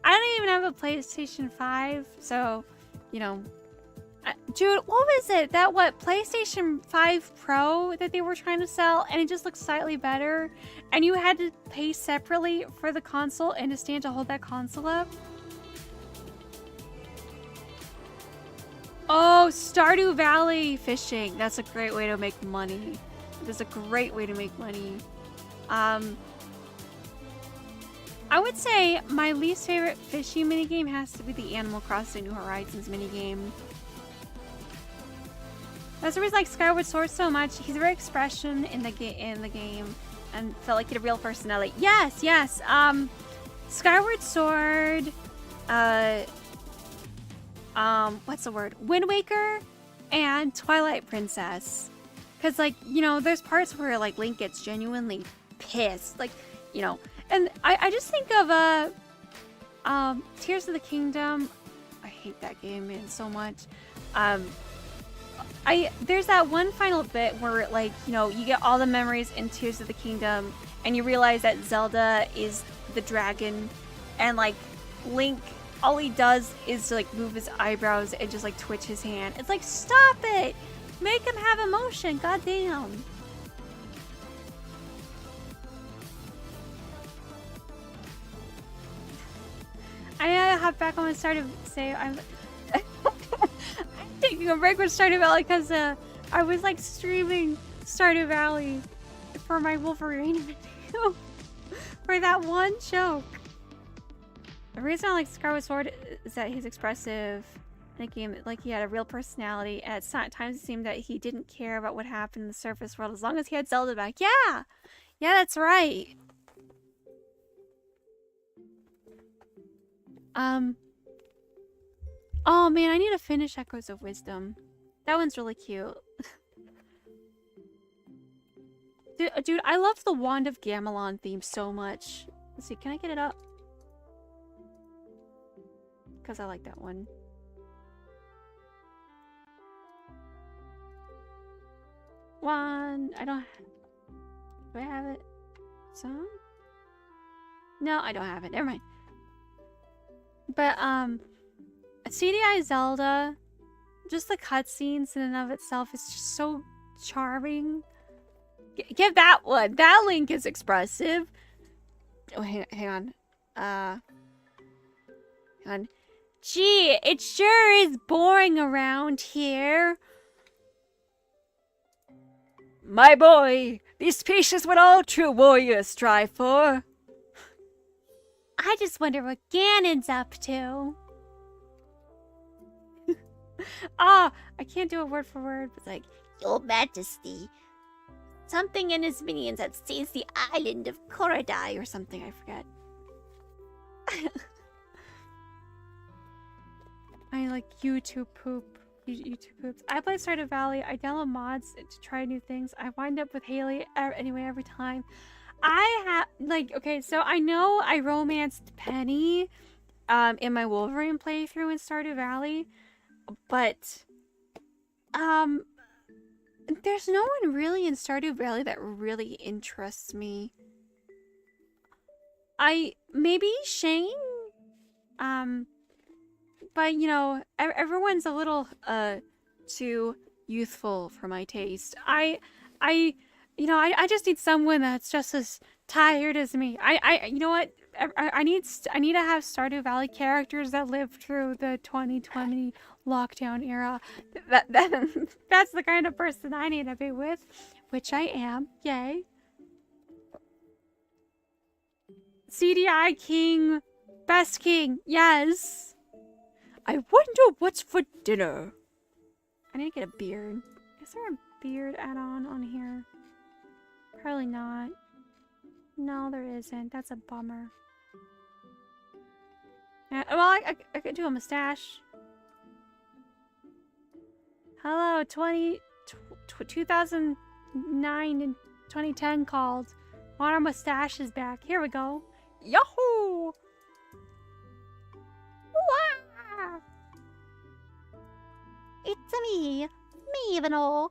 I don't even have a PlayStation 5, so, you know... dude, what was it? That, PlayStation 5 Pro that they were trying to sell, and it just looked slightly better, and you had to pay separately for the console and to stand to hold that console up? Oh, Stardew Valley fishing. That's a great way to make money. That's a great way to make money. I would say my least favorite fishing minigame has to be the Animal Crossing New Horizons minigame. That's the reason I like Skyward Sword so much. He's very expression in the game and felt like he had a real personality. Yes, yes. Skyward Sword, what's the word? Wind Waker and Twilight Princess. Cause like, you know, there's parts where like Link gets genuinely pissed. Like, you know, and I just think of Tears of the Kingdom. I hate that game, man, so much. There's that one final bit where, like, you know, you get all the memories in Tears of the Kingdom, and you realize that Zelda is the dragon, and, like, Link, all he does is, like, move his eyebrows and just, like, twitch his hand. It's like, stop it! Make him have emotion, goddamn! I hop back on and started to say I'm taking a break with Stardew Valley because I was like streaming Stardew Valley for my Wolverine video for that one joke. The reason I like Skyward Sword is that he's expressive in the game, like he had a real personality, and at times it seemed that he didn't care about what happened in the surface world as long as he had Zelda back. Yeah! Yeah, that's right. Oh man, I need to finish Echoes of Wisdom. That one's really cute. Dude, I love the Wand of Gamelon theme so much. Let's see, can I get it up? Because I like that one. One, I don't... Do I have it? Some? No, I don't have it. Never mind. But, CDI Zelda, just the cutscenes in and of itself is just so charming. Give that one. That Link is expressive. Oh, hang on. Hang on. Gee, it sure is boring around here. My boy, this peace is what all true warriors strive for. I just wonder what Ganon's up to. I can't do it word for word, but it's like, Your Majesty. Something in his minions that seized the island of Korodai or something, I forget. I like YouTube poop. YouTube poops. I play Stardew Valley. I download mods to try new things. I wind up with Haley anyway every time. I have, like, okay, so I know I romanced Penny in my Wolverine playthrough in Stardew Valley, but there's no one really in Stardew Valley that really interests me. Maybe Shane, but you know, everyone's a little too youthful for my taste. You know, I just need someone that's just as tired as me. You know what? I need to have Stardew Valley characters that lived through the 2020 lockdown era. That's the kind of person I need to be with, which I am. Yay. CDI King, best king. Yes. I wonder what's for dinner. I need to get a beard. Is there a beard add-on on here? Probably not. No, there isn't. That's a bummer. Well, I could do a mustache. Hello, 2009 and 2010 called. Want our mustaches back. Here we go. Yahoo! Wah! It's me, Mavenol.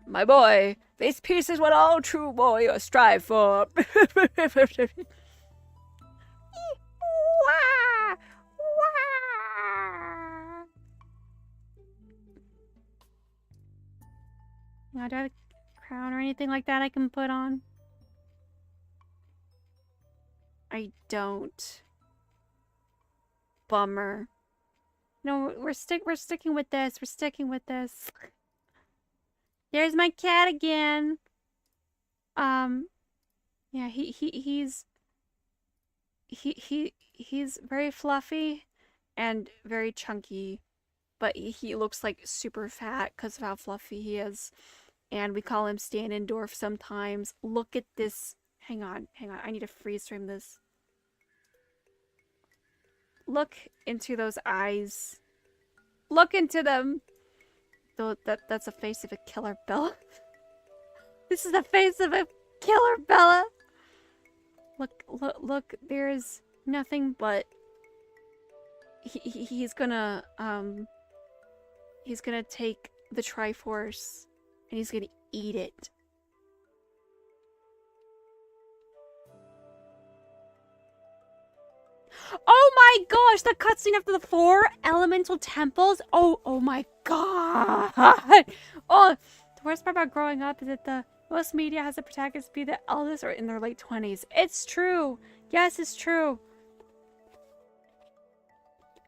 My boy, this peace is what all true warriors strive for. Wah! Wah! Now, do I have a crown or anything like that I can put on? I don't. Bummer. No, we're sticking with this. We're sticking with this. There's my cat again. Yeah, he's very fluffy and very chunky, but he looks like super fat because of how fluffy he is. And we call him Stanendorf sometimes. Look at this. Hang on. I need to freeze frame this. Look into those eyes. Look into them. That's the face of a killer Bella. This is the face of a killer Bella. Look, there's nothing but he's gonna take the Triforce and he's gonna eat it. Oh my gosh, the cutscene after the 4 elemental temples. Oh my god. Oh, the worst part about growing up is that the most media has the protagonist be the eldest or in their late 20s. It's true. Yes, it's true.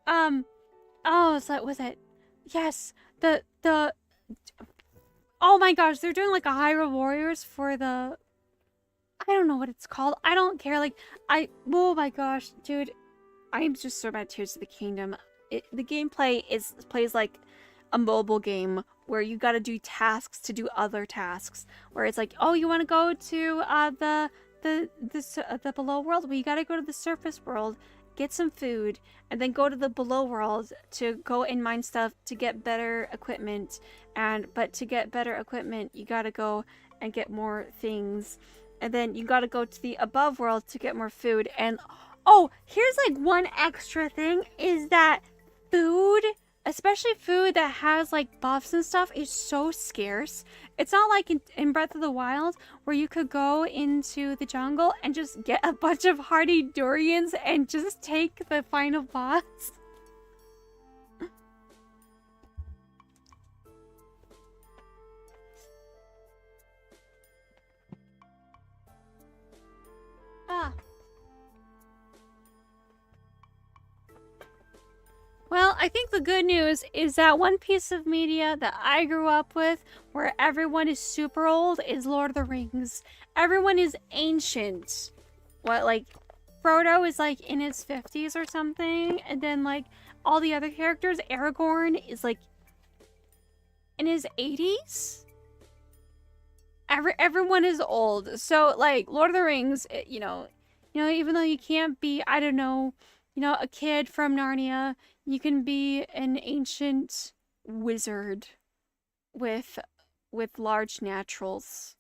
Oh, so was it? Yes, the oh my gosh, they're doing like a Hyrule Warriors for the, I don't know what it's called. I don't care. Like, oh my gosh, dude. I am just so bad. Tears of the Kingdom. The gameplay plays like a mobile game where you gotta do tasks to do other tasks. Where it's like, oh, you want to go to the below world? Well, you gotta go to the surface world, get some food, and then go to the below world to go and mine stuff to get better equipment. But to get better equipment, you gotta go and get more things, and then you gotta go to the above world to get more food. And oh, here's like one extra thing is that food, especially food that has like buffs and stuff, is so scarce. It's not like in Breath of the Wild where you could go into the jungle and just get a bunch of hardy durians and just take the final boss. Well, I think the good news is that one piece of media that I grew up with where everyone is super old is Lord of the Rings. Everyone is ancient. What, like, Frodo is like in his 50s or something, and then like all the other characters, Aragorn is like in his 80s? Everyone is old. So like Lord of the Rings, you know, even though you can't be, I don't know, a kid from Narnia, you can be an ancient wizard with large naturals.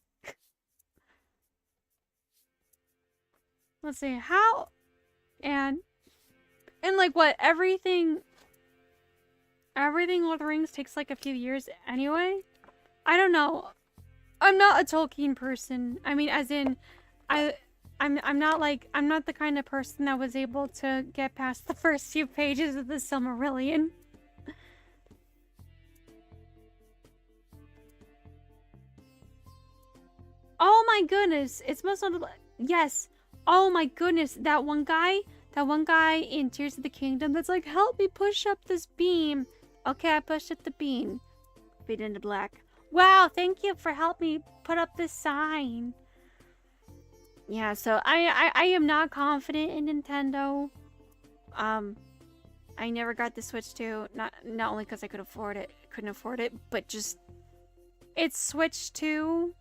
Let's see, how, and like what, everything Lord of the Rings takes like a few years anyway? I don't know. I'm not a Tolkien person. I mean, as in, I'm not the kind of person that was able to get past the first few pages of the Silmarillion. Oh my goodness, it's most notable. Yes. Oh my goodness, that one guy in Tears of the Kingdom that's like, help me push up this beam. Okay, I pushed up the beam. Fade into black. Wow, thank you for helping me put up this sign. Yeah, so I am not confident in Nintendo. I never got the Switch 2, not only because I couldn't afford it, but just it's Switch 2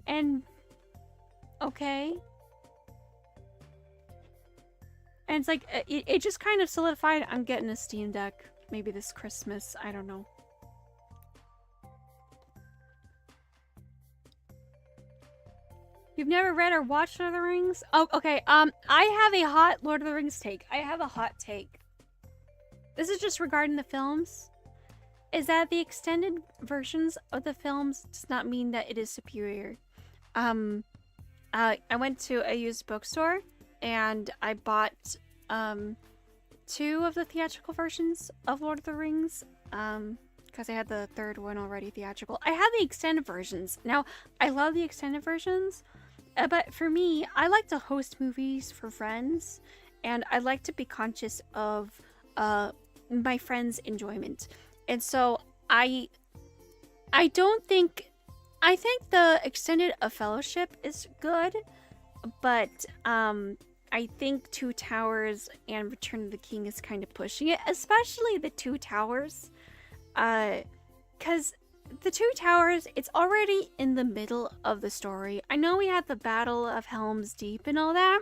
and okay. And it's like it just kind of solidified I'm getting a Steam Deck maybe this Christmas, I don't know. You've never read or watched Lord of the Rings? Oh, okay. I have a hot Lord of the Rings take. I have a hot take. this is just regarding the films, is that the extended versions of the films does not mean that it is superior. I went to a used bookstore and I bought 2 of the theatrical versions of Lord of the Rings, because I had the 3rd one already theatrical. I have the extended versions. Now, I love the extended versions, but for me, I like to host movies for friends, and I like to be conscious of my friends' enjoyment. And so I think the extended A Fellowship is good, but I think Two Towers and Return of the King is kind of pushing it, especially the Two Towers. Because the Two Towers, it's already in the middle of the story. I know we had the Battle of Helm's Deep and all that,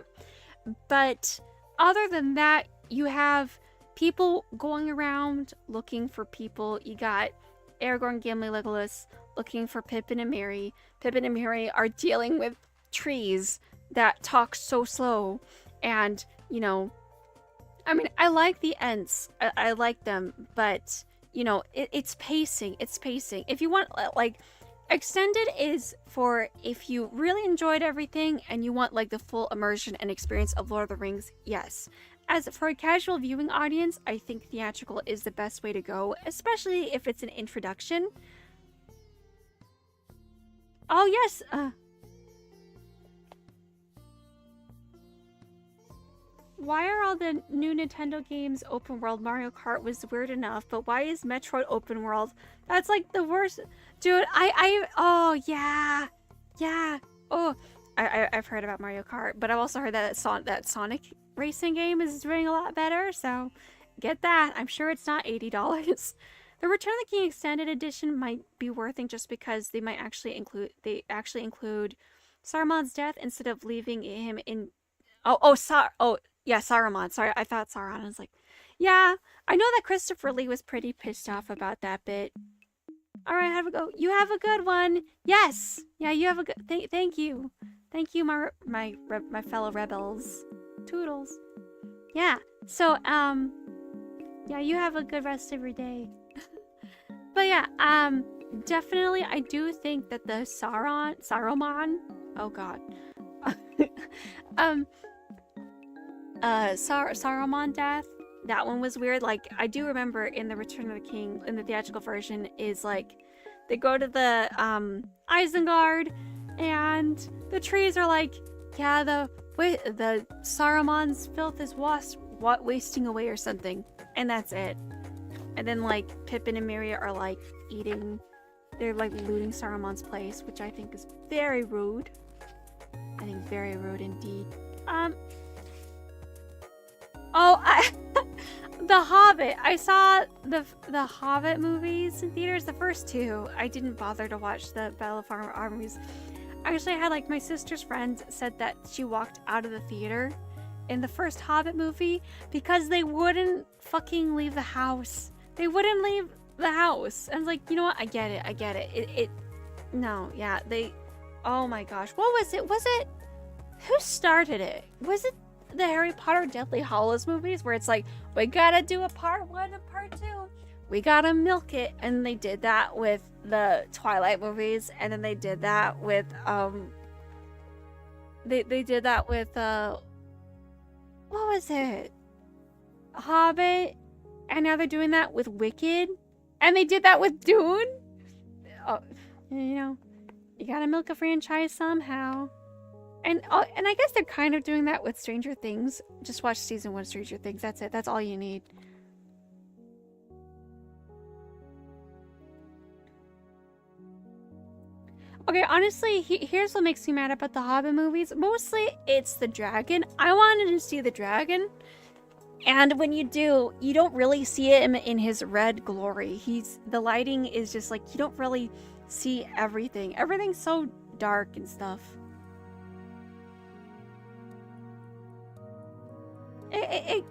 but other than that, you have people going around looking for people. You got Aragorn, Gimli, Legolas looking for Pippin and Merry. Pippin and Merry are dealing with trees that talk so slow, and I mean, I like the Ents, I like them, but it's pacing. If you want, like, extended is for if you really enjoyed everything and you want like the full immersion and experience of Lord of the Rings, yes. As for a casual viewing audience, I think theatrical is the best way to go, especially if it's an introduction. Oh yes, why are all the new Nintendo games open world? Mario Kart was weird enough, but why is Metroid open world? That's like the worst. Dude, oh yeah. Oh, I've heard about Mario Kart, but I've also heard that Sonic racing game is doing a lot better, so get that. I'm sure it's not $80. The Return of the King Extended Edition might be worth it just because they actually include Saruman's death instead of leaving him in. Yeah, Saruman. Sorry, I thought Sauron. I was like, yeah, I know that Christopher Lee was pretty pissed off about that bit. All right, you have a good one. Yes, yeah, you have a good. Thank you, my fellow rebels. Toodles. Yeah. So yeah, you have a good rest of your day. But yeah, definitely, I do think that the Saruman. Oh God. Saruman death, that one was weird. Like, I do remember in the Return of the King, in the theatrical version, is like they go to the Isengard and the trees are like, yeah, the Saruman's filth is wasting away or something, and that's it. And then like Pippin and Merry are like they're like looting Saruman's place, which I think is very rude. I think very rude indeed. The Hobbit. I saw the Hobbit movies in theaters. The first 2. I didn't bother to watch the Battle of Armies. Actually, I had like my sister's friend said that she walked out of the theater in the first Hobbit movie because they wouldn't fucking leave the house. They wouldn't leave the house. And I was like, you know what? I get it. No, yeah, oh my gosh. What was it? Who started it? Was it the Harry Potter Deathly Hallows movies where it's like, we gotta do a part 1 and part 2, we gotta milk it? And they did that with the Twilight movies, and then they did that with they did that with what was it, Hobbit, and now they're doing that with Wicked, and they did that with Dune. Oh, you gotta milk a franchise somehow. And I guess they're kind of doing that with Stranger Things. Just watch season 1 of Stranger Things. That's it. That's all you need. Okay, honestly, here's what makes me mad about the Hobbit movies. Mostly, it's the dragon. I wanted to see the dragon. And when you do, you don't really see him in his red glory. The lighting is just like, you don't really see everything. Everything's so dark and stuff.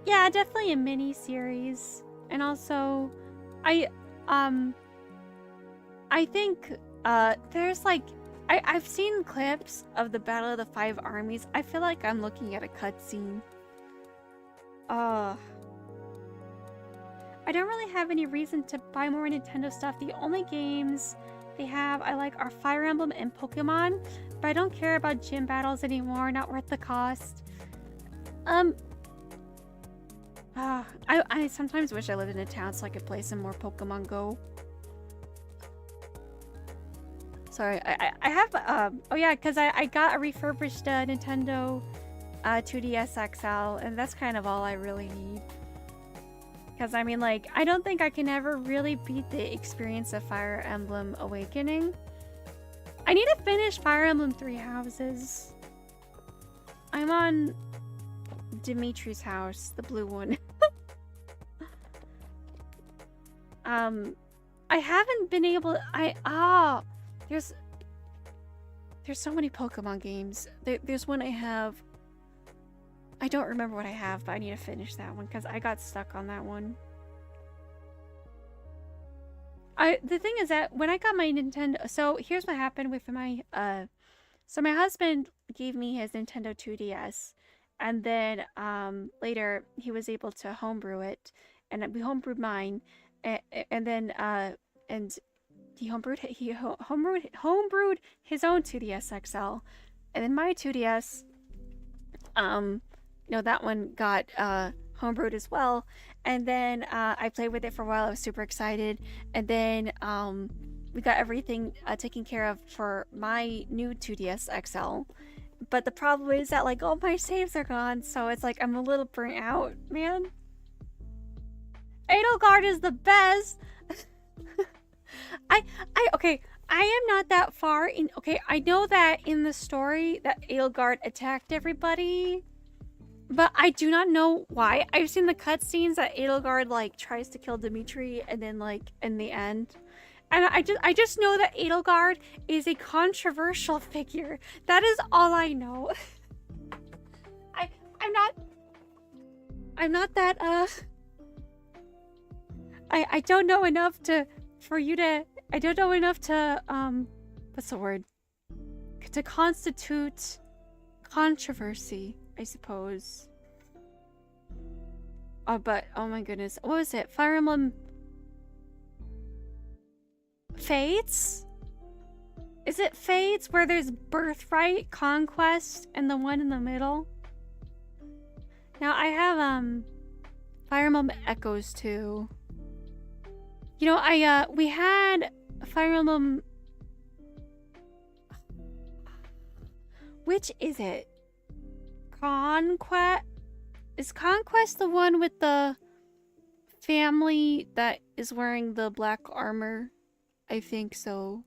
Yeah, definitely a mini series. And also, I think there's like, I've seen clips of the Battle of the Five Armies. I feel like I'm looking at a cutscene. I don't really have any reason to buy more Nintendo stuff. The only games they have I like are Fire Emblem and Pokemon, but I don't care about gym battles anymore. Not worth the cost. I sometimes wish I lived in a town so I could play some more Pokemon Go. Sorry, I have, oh yeah, because I got a refurbished Nintendo 2DS XL, and that's kind of all I really need. Because, I mean, like, I don't think I can ever really beat the experience of Fire Emblem Awakening. I need to finish Fire Emblem Three Houses. I'm on Dimitri's house, the blue one. I haven't been able to, there's so many Pokemon games. There's one I have. I don't remember what I have, but I need to finish that one because I got stuck on that one. The thing is that when I got my Nintendo, so here's what happened with my so my husband gave me his Nintendo 2DS, and then later he was able to homebrew it, and we homebrewed mine, and then and he homebrewed his own 2DS XL, and then my 2DS, you know, that one got homebrewed as well. And then I played with it for a while. I was super excited. And then we got everything taken care of for my new 2DS XL. But the problem is that, like, all my saves are gone. So it's like I'm a little burnt out, man. Edelgard is the best. Okay, I am not that far in. Okay, I know that in the story that Edelgard attacked everybody, but I do not know why. I've seen the cutscenes that Edelgard, like, tries to kill Dimitri, and then, like, in the end, and I just know that Edelgard is a controversial figure. That is all I know. I'm not that I don't know enough I don't know enough to, what's the word? To constitute controversy, I suppose. Oh, but, oh my goodness. What was it? Fire Emblem Fates? Is it Fates where there's Birthright, Conquest, and the one in the middle? Now, I have, Fire Emblem Echoes too. You know, we had Fire Emblem. Which is it? Conquest? Is Conquest the one with the family that is wearing the black armor? I think so.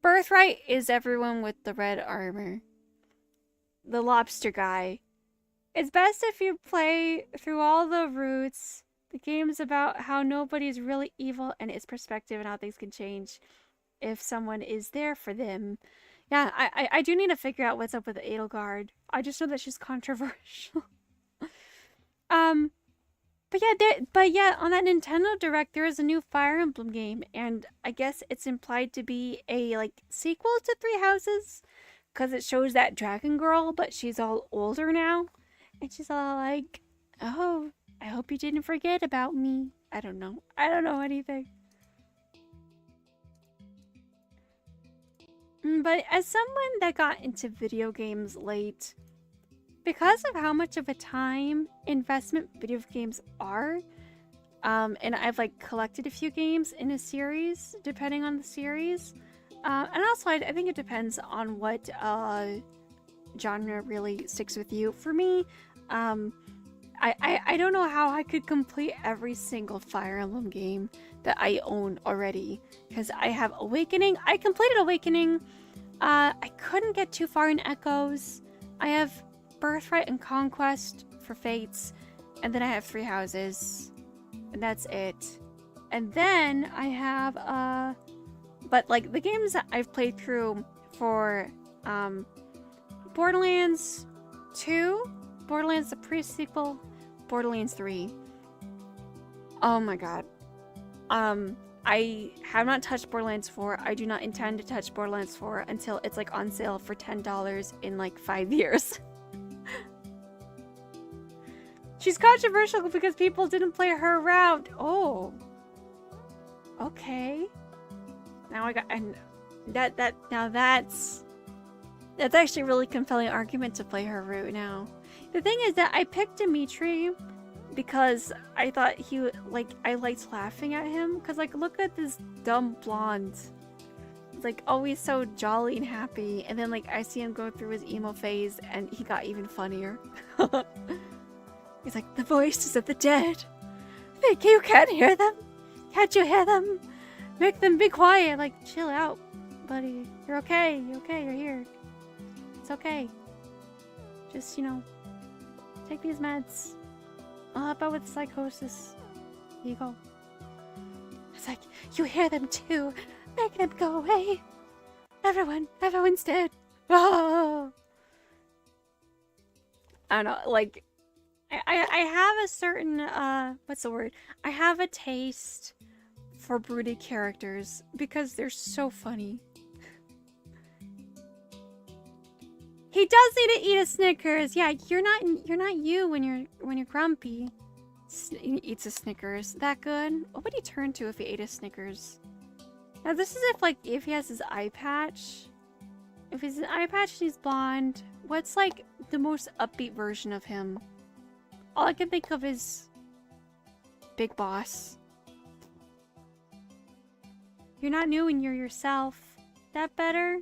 Birthright is everyone with the red armor. The lobster guy. It's best if you play through all the routes. The game's about how nobody's really evil and its perspective and how things can change if someone is there for them. Yeah, I do need to figure out what's up with Edelgard. I just know that she's controversial. But yeah, on that Nintendo Direct, there is a new Fire Emblem game, and I guess it's implied to be a, like, sequel to Three Houses, because it shows that dragon girl, but she's all older now, and she's all like, oh, I hope you didn't forget about me. I don't know anything. But as someone that got into video games late, because of how much of a time investment video games are, and I've, like, collected a few games in a series, depending on the series, and also I think it depends on what genre really sticks with you. For me, I don't know how I could complete every single Fire Emblem game that I own already, because I have Awakening. I completed Awakening. I couldn't get too far in Echoes. I have Birthright and Conquest for Fates, and then I have Three Houses, and that's it. And then I have but, like, the games that I've played through for Borderlands 2, Borderlands the pre-sequel, Borderlands 3. Oh my god. I have not touched Borderlands 4. I do not intend to touch Borderlands 4 until it's, like, on sale for $10 in, like, 5 years. She's controversial because people didn't play her around. Oh. Okay. Now I got, and now that's actually a really compelling argument to play her route now. The thing is that I picked Dimitri because I thought he, like, I liked laughing at him. Because, like, look at this dumb blonde. It's, like, always so jolly and happy. And then, like, I see him go through his emo phase and he got even funnier. He's like, the voices of the dead. Think you can't hear them? Can't you hear them? Make them be quiet. Like, chill out, buddy. You're okay. You're okay. You're here. It's okay. Just, you know, take these meds. I'll help out with psychosis. Here you go. It's like, you hear them too. Make them go away. Everyone's dead. Oh. I don't know, like, I have a certain, what's the word? I have a taste for broody characters because they're so funny. He does need to eat a Snickers. Yeah, you're not you when you're grumpy. He eats a Snickers. That good? What would he turn to if he ate a Snickers? Now this is if he has his eye patch. If he's an eye patch and he's blonde, what's like the most upbeat version of him? All I can think of is Big Boss. You're not new and you're yourself. That better?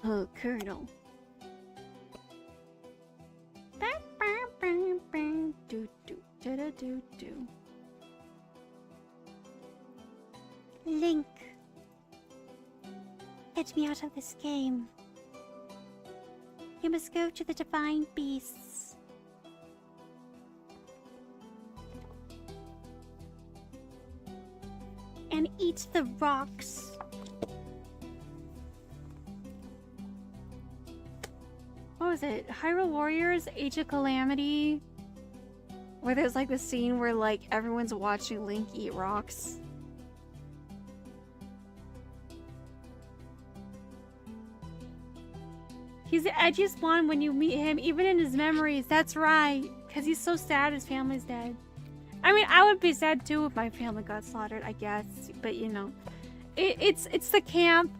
Oh, Colonel. Link. Get me out of this game. You must go to the Divine Beasts. And eat the rocks. What was it? Hyrule Warriors Age of Calamity? Where there's like the scene where like everyone's watching Link eat rocks. He's the edgiest one when you meet him, even in his memories. That's right. Because he's so sad his family's dead. I mean, I would be sad too if my family got slaughtered, I guess. But you know, it's the camp.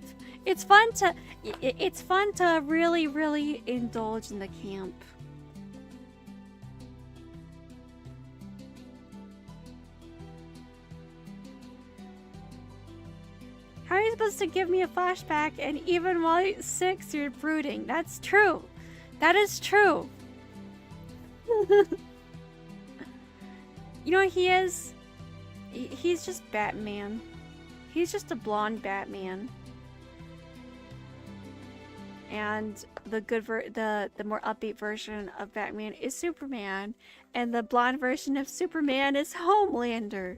It's fun to really indulge in the camp. How are you supposed to give me a flashback and even while you're 6 you're brooding? That's true. That is true. You know what he is? He's just Batman. He's just a blonde Batman. And the more upbeat version of Batman is Superman, and the blonde version of Superman is Homelander.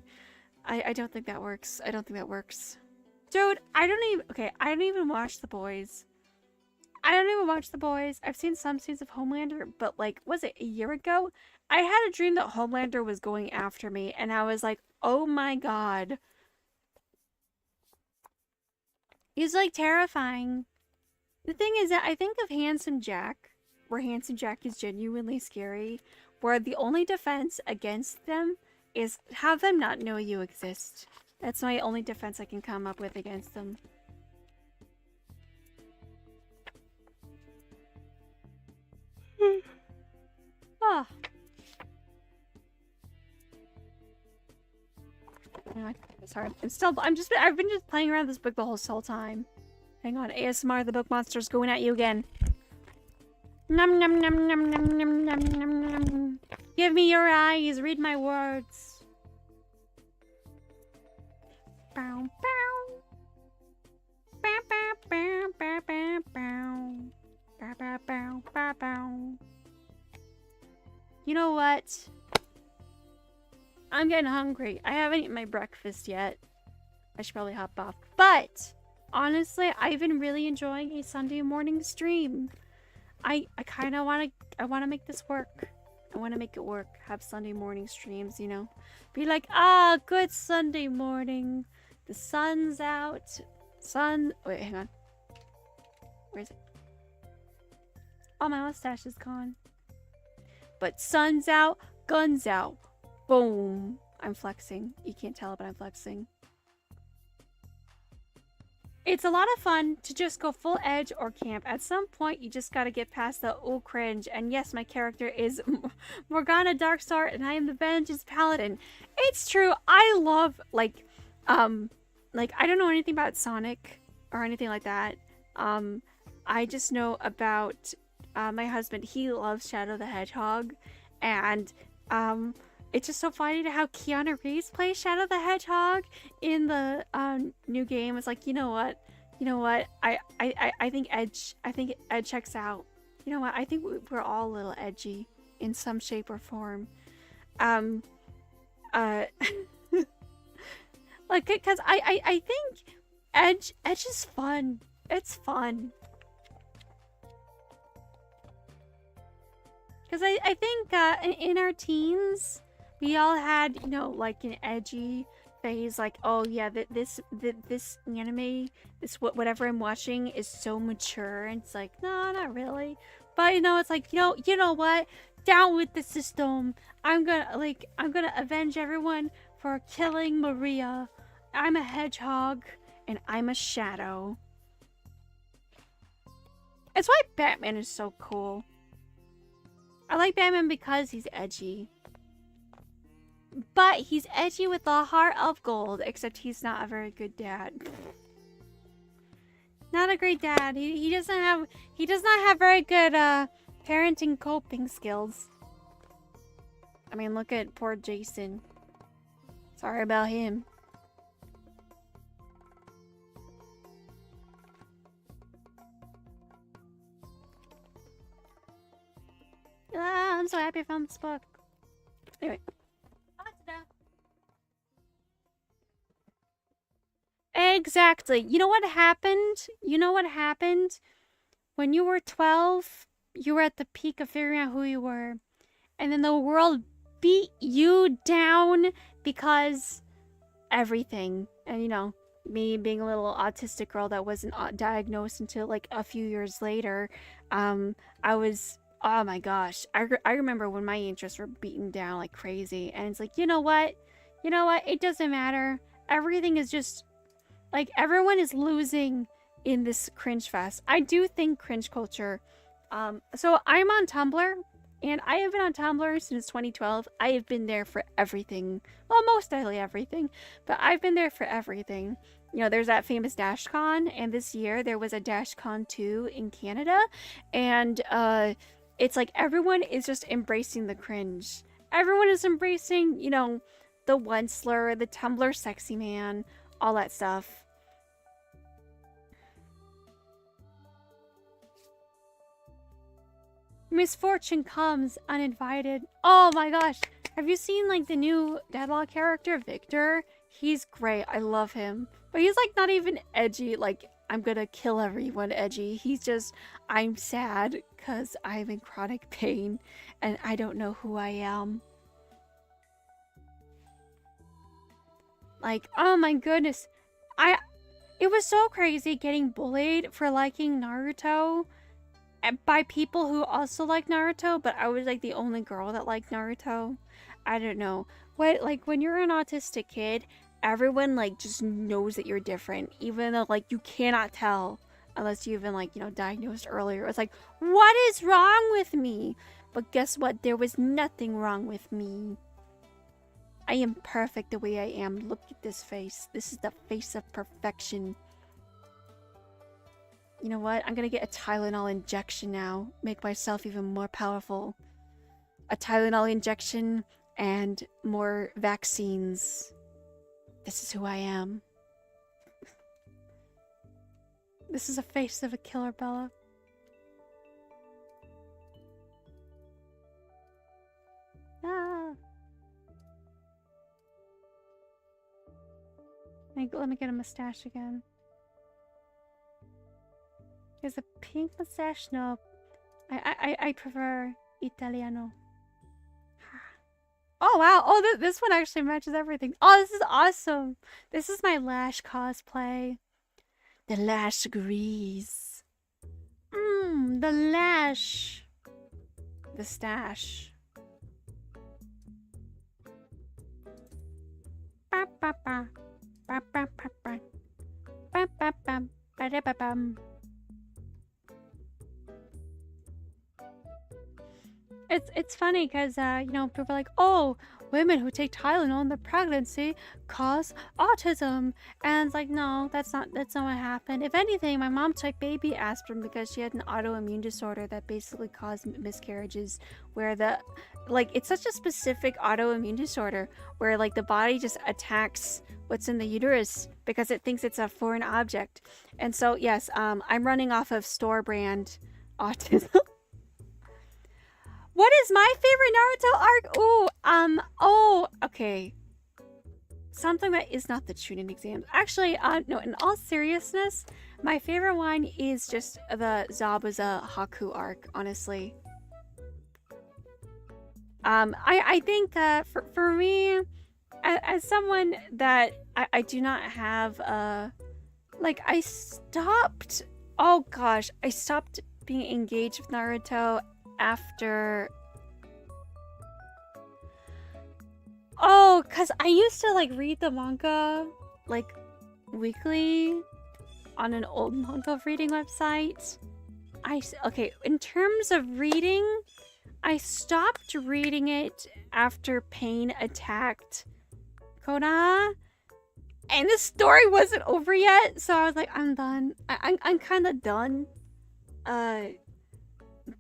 I don't think that works. I don't think that works. Dude, I don't even watch The Boys. I don't even watch The Boys. I've seen some scenes of Homelander, but like, was it a year ago? I had a dream that Homelander was going after me, and I was like, oh my god. He's like terrifying. The thing is that I think of Handsome Jack, where Handsome Jack is genuinely scary, where the only defense against them is have them not know you exist. That's my only defense I can come up with against them. Oh. Sorry. I've been just playing around this book the whole time. Hang on, ASMR, the book monster's going at you again. Num num num num num num num num num. Give me your eyes, read my words. Bow bow. Bow bow bow bow bow bow. Bow bow bow bow bow. You know what? I'm getting hungry. I haven't eaten my breakfast yet. I should probably hop off. But honestly, I've been really enjoying a Sunday morning stream. I kind of want to make this work. I want to make it work. Have Sunday morning streams, you know. Be like, ah, good Sunday morning. The sun's out. Wait, hang on. Where is it? Oh, my mustache is gone. But sun's out. guns out. Boom. I'm flexing. You can't tell, but I'm flexing. It's a lot of fun to just go full edge or camp. At some point, you just gotta get past the ooh cringe. And yes, my character is Morgana Darkstar, and I am the Vengeance Paladin. It's true. I love, like, I don't know anything about Sonic or anything like that. I just know about my husband. He loves Shadow the Hedgehog, and it's just so funny to how Keanu Reeves plays Shadow the Hedgehog in the new game. It's like, you know what? I think Edge checks out. You know what? I think we're all a little edgy in some shape or form. Like, because I think Edge is fun. It's fun. Because I think in our teens, we all had, you know, like an edgy phase, like, oh yeah, this anime, whatever I'm watching is so mature, and it's like, no, not really. But you know, it's like, you know what? Down with the system. I'm gonna avenge everyone for killing Maria. I'm a hedgehog and I'm a shadow. It's why Batman is so cool. I like Batman because he's edgy. But he's edgy with a heart of gold, except he's not a very good dad. Not a great dad. He does not have very good parenting coping skills. I mean, look at poor Jason. Sorry about him. Ah, I'm so happy I found this book. Anyway. Exactly. You know what happened? When you were 12, you were at the peak of figuring out who you were. And then the world beat you down because everything. And you know, me being a little autistic girl that wasn't diagnosed until like a few years later, I was, oh my gosh. I remember when my interests were beaten down like crazy. And it's like, you know what? It doesn't matter. Everything is just... like, everyone is losing in this cringe fest. I do think cringe culture... so I'm on Tumblr, and I have been on Tumblr since 2012. I have been there for everything. Well, mostly everything, but I've been there for everything. You know, there's that famous DashCon, and this year there was a DashCon 2 in Canada, and it's like everyone is just embracing the cringe. Everyone is embracing, you know, the one slur, the Tumblr sexy man, all that stuff. Misfortune comes uninvited. Oh my gosh. Have you seen like the new Deadlock character, Victor? He's great. I love him. But he's like not even edgy, like I'm gonna kill everyone edgy. He's just, I'm sad because I'm in chronic pain and I don't know who I am. Like, oh my goodness. It was so crazy getting bullied for liking Naruto by people who also like Naruto, but I was like the only girl that liked Naruto. I don't know. Like when you're an autistic kid, everyone like just knows that you're different, even though like you cannot tell unless you've been like, you know, diagnosed earlier. It's like, what is wrong with me? But guess what? There was nothing wrong with me. I am perfect the way I am. Look at this face. This is the face of perfection. You know what? I'm gonna get a Tylenol injection now. Make myself even more powerful. A Tylenol injection and more vaccines. This is who I am. This is a face of a killer, Bella. Ah. Let me get a mustache again. Is a pink mustache? No. I prefer Italiano. Oh wow! Oh, this one actually matches everything. Oh, this is awesome! This is my Lash cosplay. The Lash agrees. The Lash. The stash. It's funny because you know, people are like, oh, women who take Tylenol in their pregnancy cause autism, and it's like, no, that's not what happened. If anything, my mom took baby aspirin because she had an autoimmune disorder that basically caused miscarriages, where it's such a specific autoimmune disorder where like the body just attacks what's in the uterus because it thinks it's a foreign object. And so yes, I'm running off of store brand autism. What is my favorite Naruto arc? Oh, okay. Something that is not the Chunin exams. Actually, no, in all seriousness, my favorite one is just the Zabuza Haku arc, honestly. I think, for me, as someone that I do not have, I stopped being engaged with Naruto after... Oh, because I used to, read the manga, weekly on an old manga reading website. Okay, in terms of reading, I stopped reading it after Pain attacked Konoha, and the story wasn't over yet, so I was like, I'm done. I'm kind of done.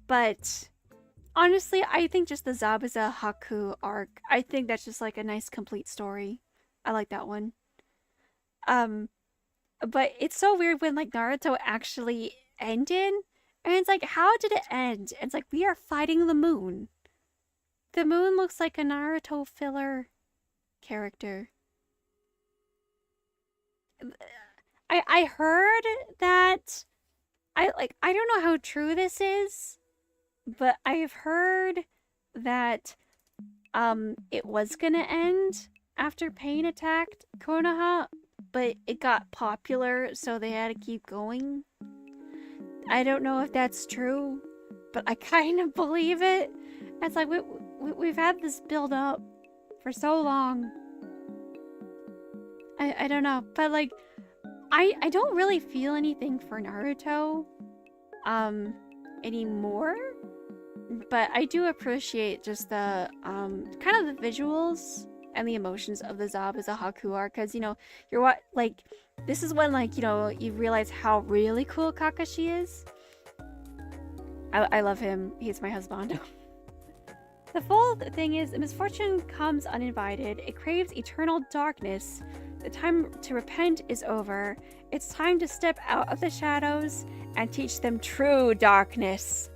But honestly, I think just the Zabuza Haku arc, I think that's just a nice complete story. I like that one. But it's so weird when Naruto actually ended, and it's like, how did it end? It's like, we are fighting the moon. The moon looks like a Naruto filler character. I heard that I don't know how true this is, but I've heard that it was gonna end after Pain attacked Konoha, but it got popular, so they had to keep going. I don't know if that's true, but I kind of believe it. It's like we've had this build up for so long. I don't know, but I don't really feel anything for Naruto anymore, but I do appreciate just the kind of the visuals and the emotions of the Zabuza Haku arc, because this is when you realize how really cool Kakashi is. I love him. He's my husband. The full thing is, misfortune comes uninvited. It craves eternal darkness. The time to repent is over. It's time to step out of the shadows and teach them true darkness.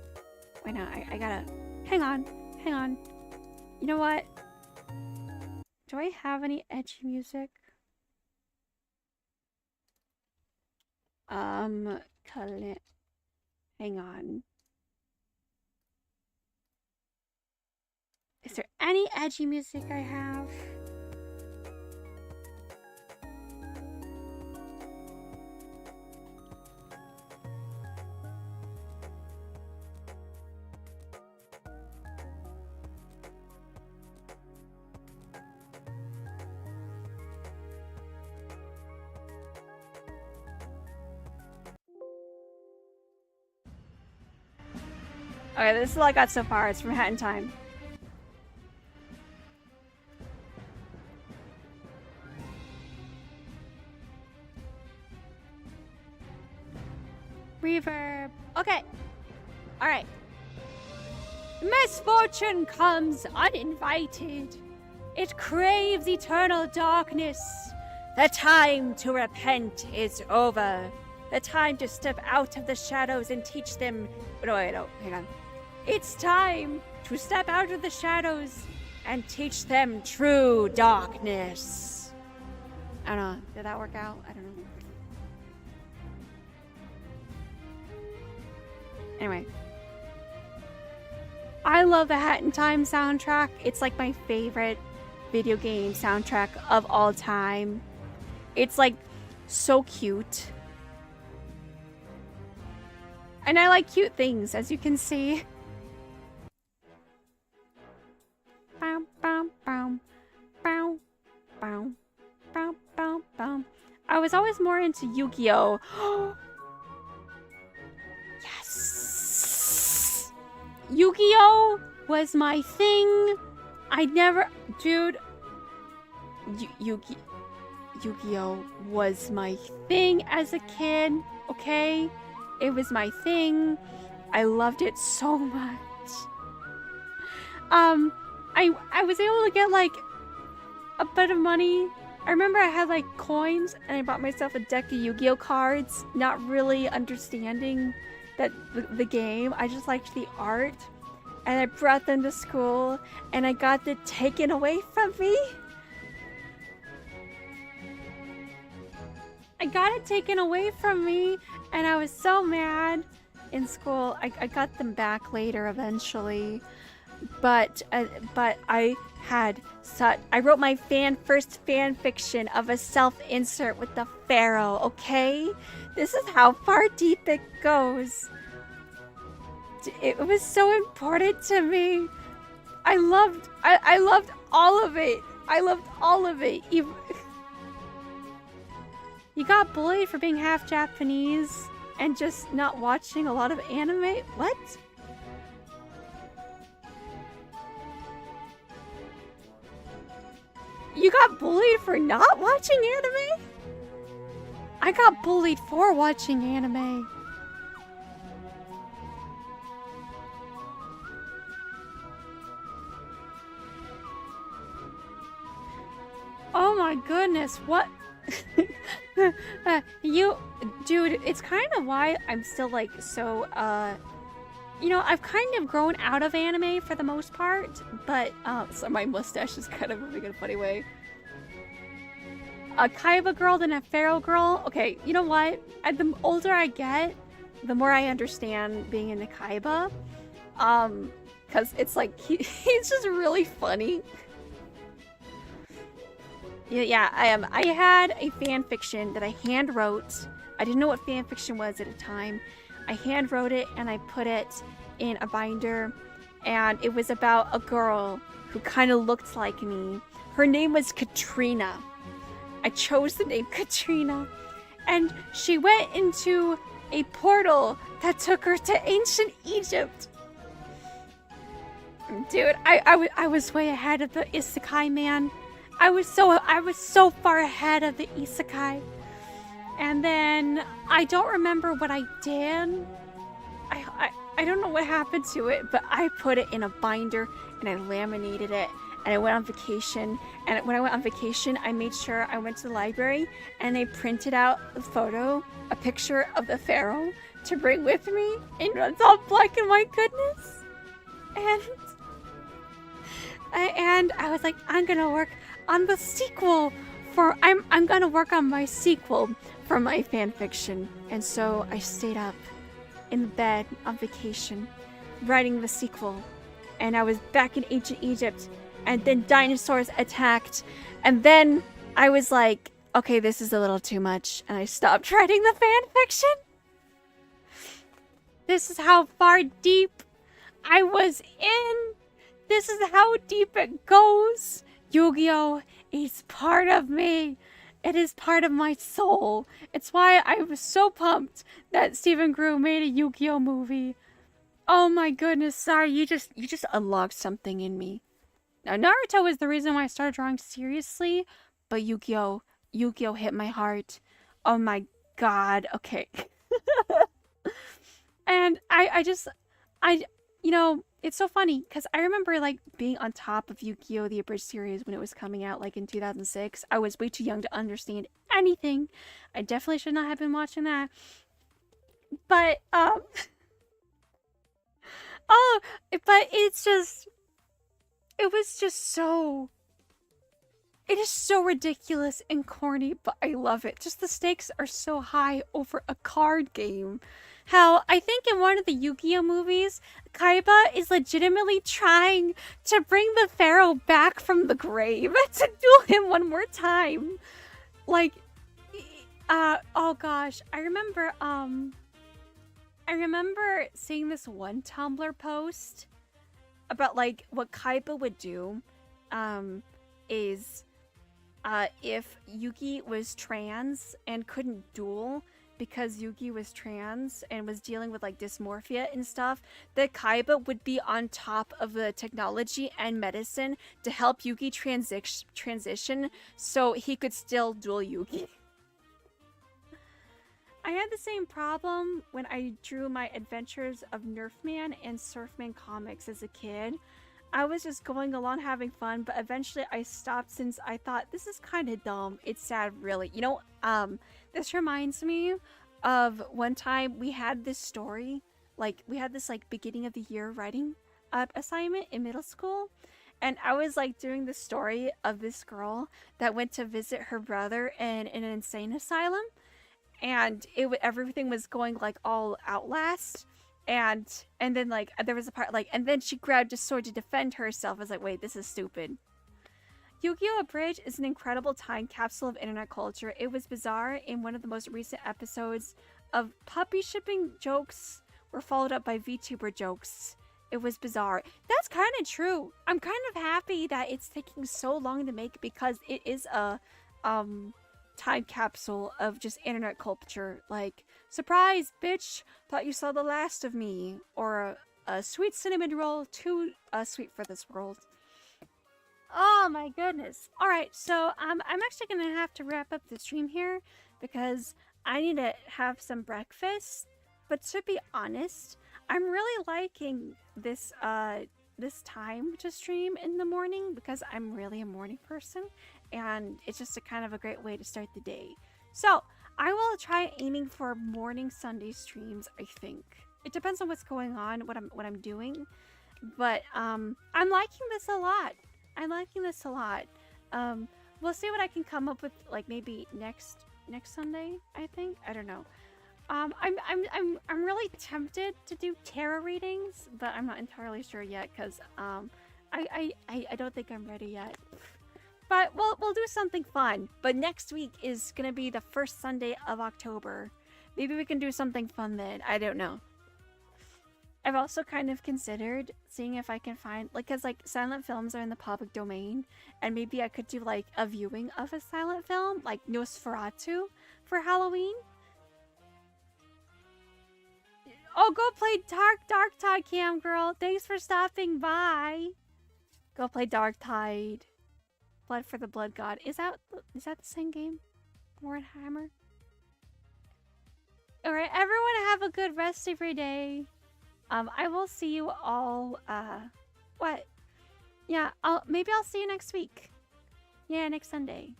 Wait, no, I gotta... Hang on. You know what? Do I have any edgy music? Hang on. Is there any edgy music I have? Okay, this is all I got so far. It's from Hat in Time. Reverb. Okay. Alright. Misfortune comes uninvited. It craves eternal darkness. The time to repent is over. The time to step out of the shadows and teach them... No, hang on. It's time to step out of the shadows and teach them true darkness. I don't know. Did that work out? I don't know. Anyway. I love the Hat in Time soundtrack. It's my favorite video game soundtrack of all time. It's so cute. And I like cute things, as you can see. Bow, bow, bow, bow, bow, bow, was more into Yu-Gi-Oh. Yes! Yu-Gi-Oh was my thing. Dude, Yu-Gi-Oh was my thing as a kid, okay? It was my thing. I loved it so much. I was able to get like a bit of money. I remember I had like coins and I bought myself a deck of Yu-Gi-Oh cards, not really understanding that the game. I just liked the art. And I brought them to school and I got it taken away from me. I got it taken away from me and I was so mad in school. I got them back later eventually. But I wrote my first fan fiction of a self-insert with the Pharaoh, okay? This is how far deep it goes. It was so important to me. I loved all of it. I loved all of it. You got bullied for being half Japanese and just not watching a lot of anime? What? You got bullied for not watching anime? I got bullied for watching anime. Oh my goodness, what? Dude, it's kind of why I'm still like so, you know, I've kind of grown out of anime for the most part, but, so my mustache is kind of moving in a funny way. A Kaiba girl than a Pharaoh girl? Okay, you know what? The older I get, the more I understand being into Kaiba. Cause it's like, he's just really funny. Yeah, I had a fan fiction that I hand wrote. I didn't know what fan fiction was at the time. I hand wrote it and I put it in a binder, and it was about a girl who kind of looked like me. Her name was Katrina. I chose the name Katrina, and she went into a portal that took her to ancient Egypt. Dude, I was way ahead of the isekai, man. I was so far ahead of the isekai. And then I don't remember what I did. I don't know what happened to it, but I put it in a binder and I laminated it, and I went on vacation. And when I went on vacation, I made sure I went to the library and I printed out a picture of the Pharaoh to bring with me. And it's all black and white goodness. And I was like, I'm gonna work on the sequel I'm gonna work on my sequel for my fanfiction. And so I stayed up in the bed on vacation writing the sequel, and I was back in ancient Egypt, and then dinosaurs attacked, and then I was like, okay, this is a little too much, and I stopped writing the fanfiction. This is how far deep I was in. This is how deep it goes. Yu-Gi-Oh! Is part of me. It is part of my soul. It's why I was so pumped that Stephen Grew made a Yu-Gi-Oh! Movie. Oh my goodness, sorry, you just unlocked something in me. Now, Naruto is the reason why I started drawing seriously, but Yu-Gi-Oh! Hit my heart. Oh my god, okay. And you know, it's so funny because I remember like being on top of Yu-Gi-Oh! The Abridged series when it was coming out like in 2006. I was way too young to understand anything. I definitely should not have been watching that. But but it is so ridiculous and corny, but I love it. Just the stakes are so high over a card game. How I think in one of the Yu-Gi-Oh! Movies, Kaiba is legitimately trying to bring the Pharaoh back from the grave to duel him one more time. Like, oh gosh, I remember seeing this one Tumblr post about like what Kaiba would do, is if Yuki was trans and couldn't duel because Yuki was trans and was dealing with like dysmorphia and stuff, that Kaiba would be on top of the technology and medicine to help Yuki transition so he could still duel Yuki. I had the same problem when I drew my Adventures of Nerfman and Surfman comics as a kid. I was just going along having fun, but eventually I stopped since I thought this is kind of dumb. It's sad, really. You know, this reminds me of one time we had this story, like we had this like beginning of the year writing assignment in middle school, and I was like doing the story of this girl that went to visit her brother in an insane asylum, and everything was going like all Outlast. And then like there was a part like, and then she grabbed a sword to defend herself. I was like, wait, this is stupid. Yu-Gi-Oh! Abridged is an incredible time capsule of internet culture. It was bizarre in one of the most recent episodes of puppy shipping jokes were followed up by VTuber jokes. It was bizarre. That's kind of true. I'm kind of happy that it's taking so long to make because it is a time capsule of just internet culture. Like, surprise, bitch! Thought you saw the last of me. Or a sweet cinnamon roll, too sweet for this world. Oh my goodness. Alright, so I'm actually gonna have to wrap up the stream here because I need to have some breakfast. But to be honest, I'm really liking this this time to stream in the morning because I'm really a morning person and it's just a kind of a great way to start the day. So I will try aiming for morning Sunday streams, I think. It depends on what's going on, what I'm doing. But I'm liking this a lot. I'm liking this a lot. We'll see what I can come up with, like maybe next Sunday, I think. I don't know. I'm really tempted to do tarot readings, but I'm not entirely sure yet because I don't think I'm ready yet. But we'll do something fun. But next week is gonna be the first Sunday of October. Maybe we can do something fun then. I don't know. I've also kind of considered seeing if I can find, like, because like silent films are in the public domain, and maybe I could do like a viewing of a silent film, like Nosferatu, for Halloween. Oh, go play Dark Tide, Cam Girl. Thanks for stopping by. Go play Dark Tide. Blood for the Blood God. Is that the same game? Warhammer. All right, everyone, have a good rest of your day. I will see you all. What? Yeah. Maybe I'll see you next week. Yeah, next Sunday.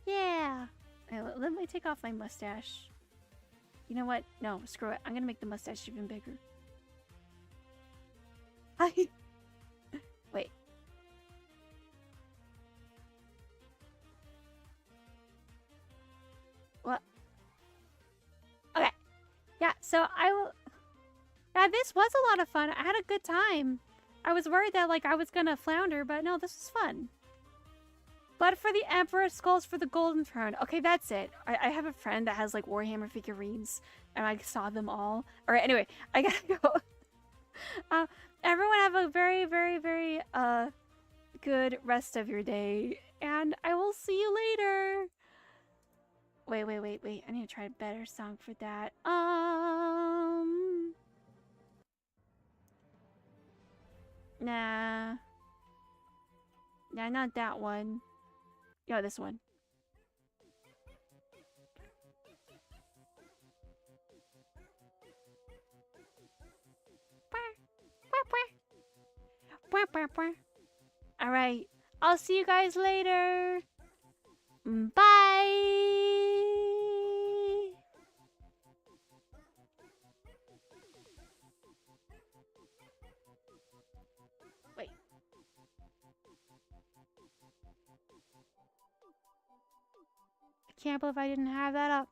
Yeah. Let me take off my mustache. You know what? No, screw it. I'm gonna make the mustache even bigger. Wait. What? Okay. Yeah, so I will... Yeah, this was a lot of fun. I had a good time. I was worried that, like, I was gonna flounder, but no, this was fun. Blood for the Emperor, skulls for the Golden Throne. Okay, that's it. I have a friend that has, like, Warhammer figurines, and I saw them all. Alright, anyway, I gotta go. Everyone have a very, very, very, good rest of your day, and I will see you later. Wait. I need to try a better song for that. Nah. Nah, not that one. No, this one. Alright. I'll see you guys later. Bye. Wait. I can't believe I didn't have that up.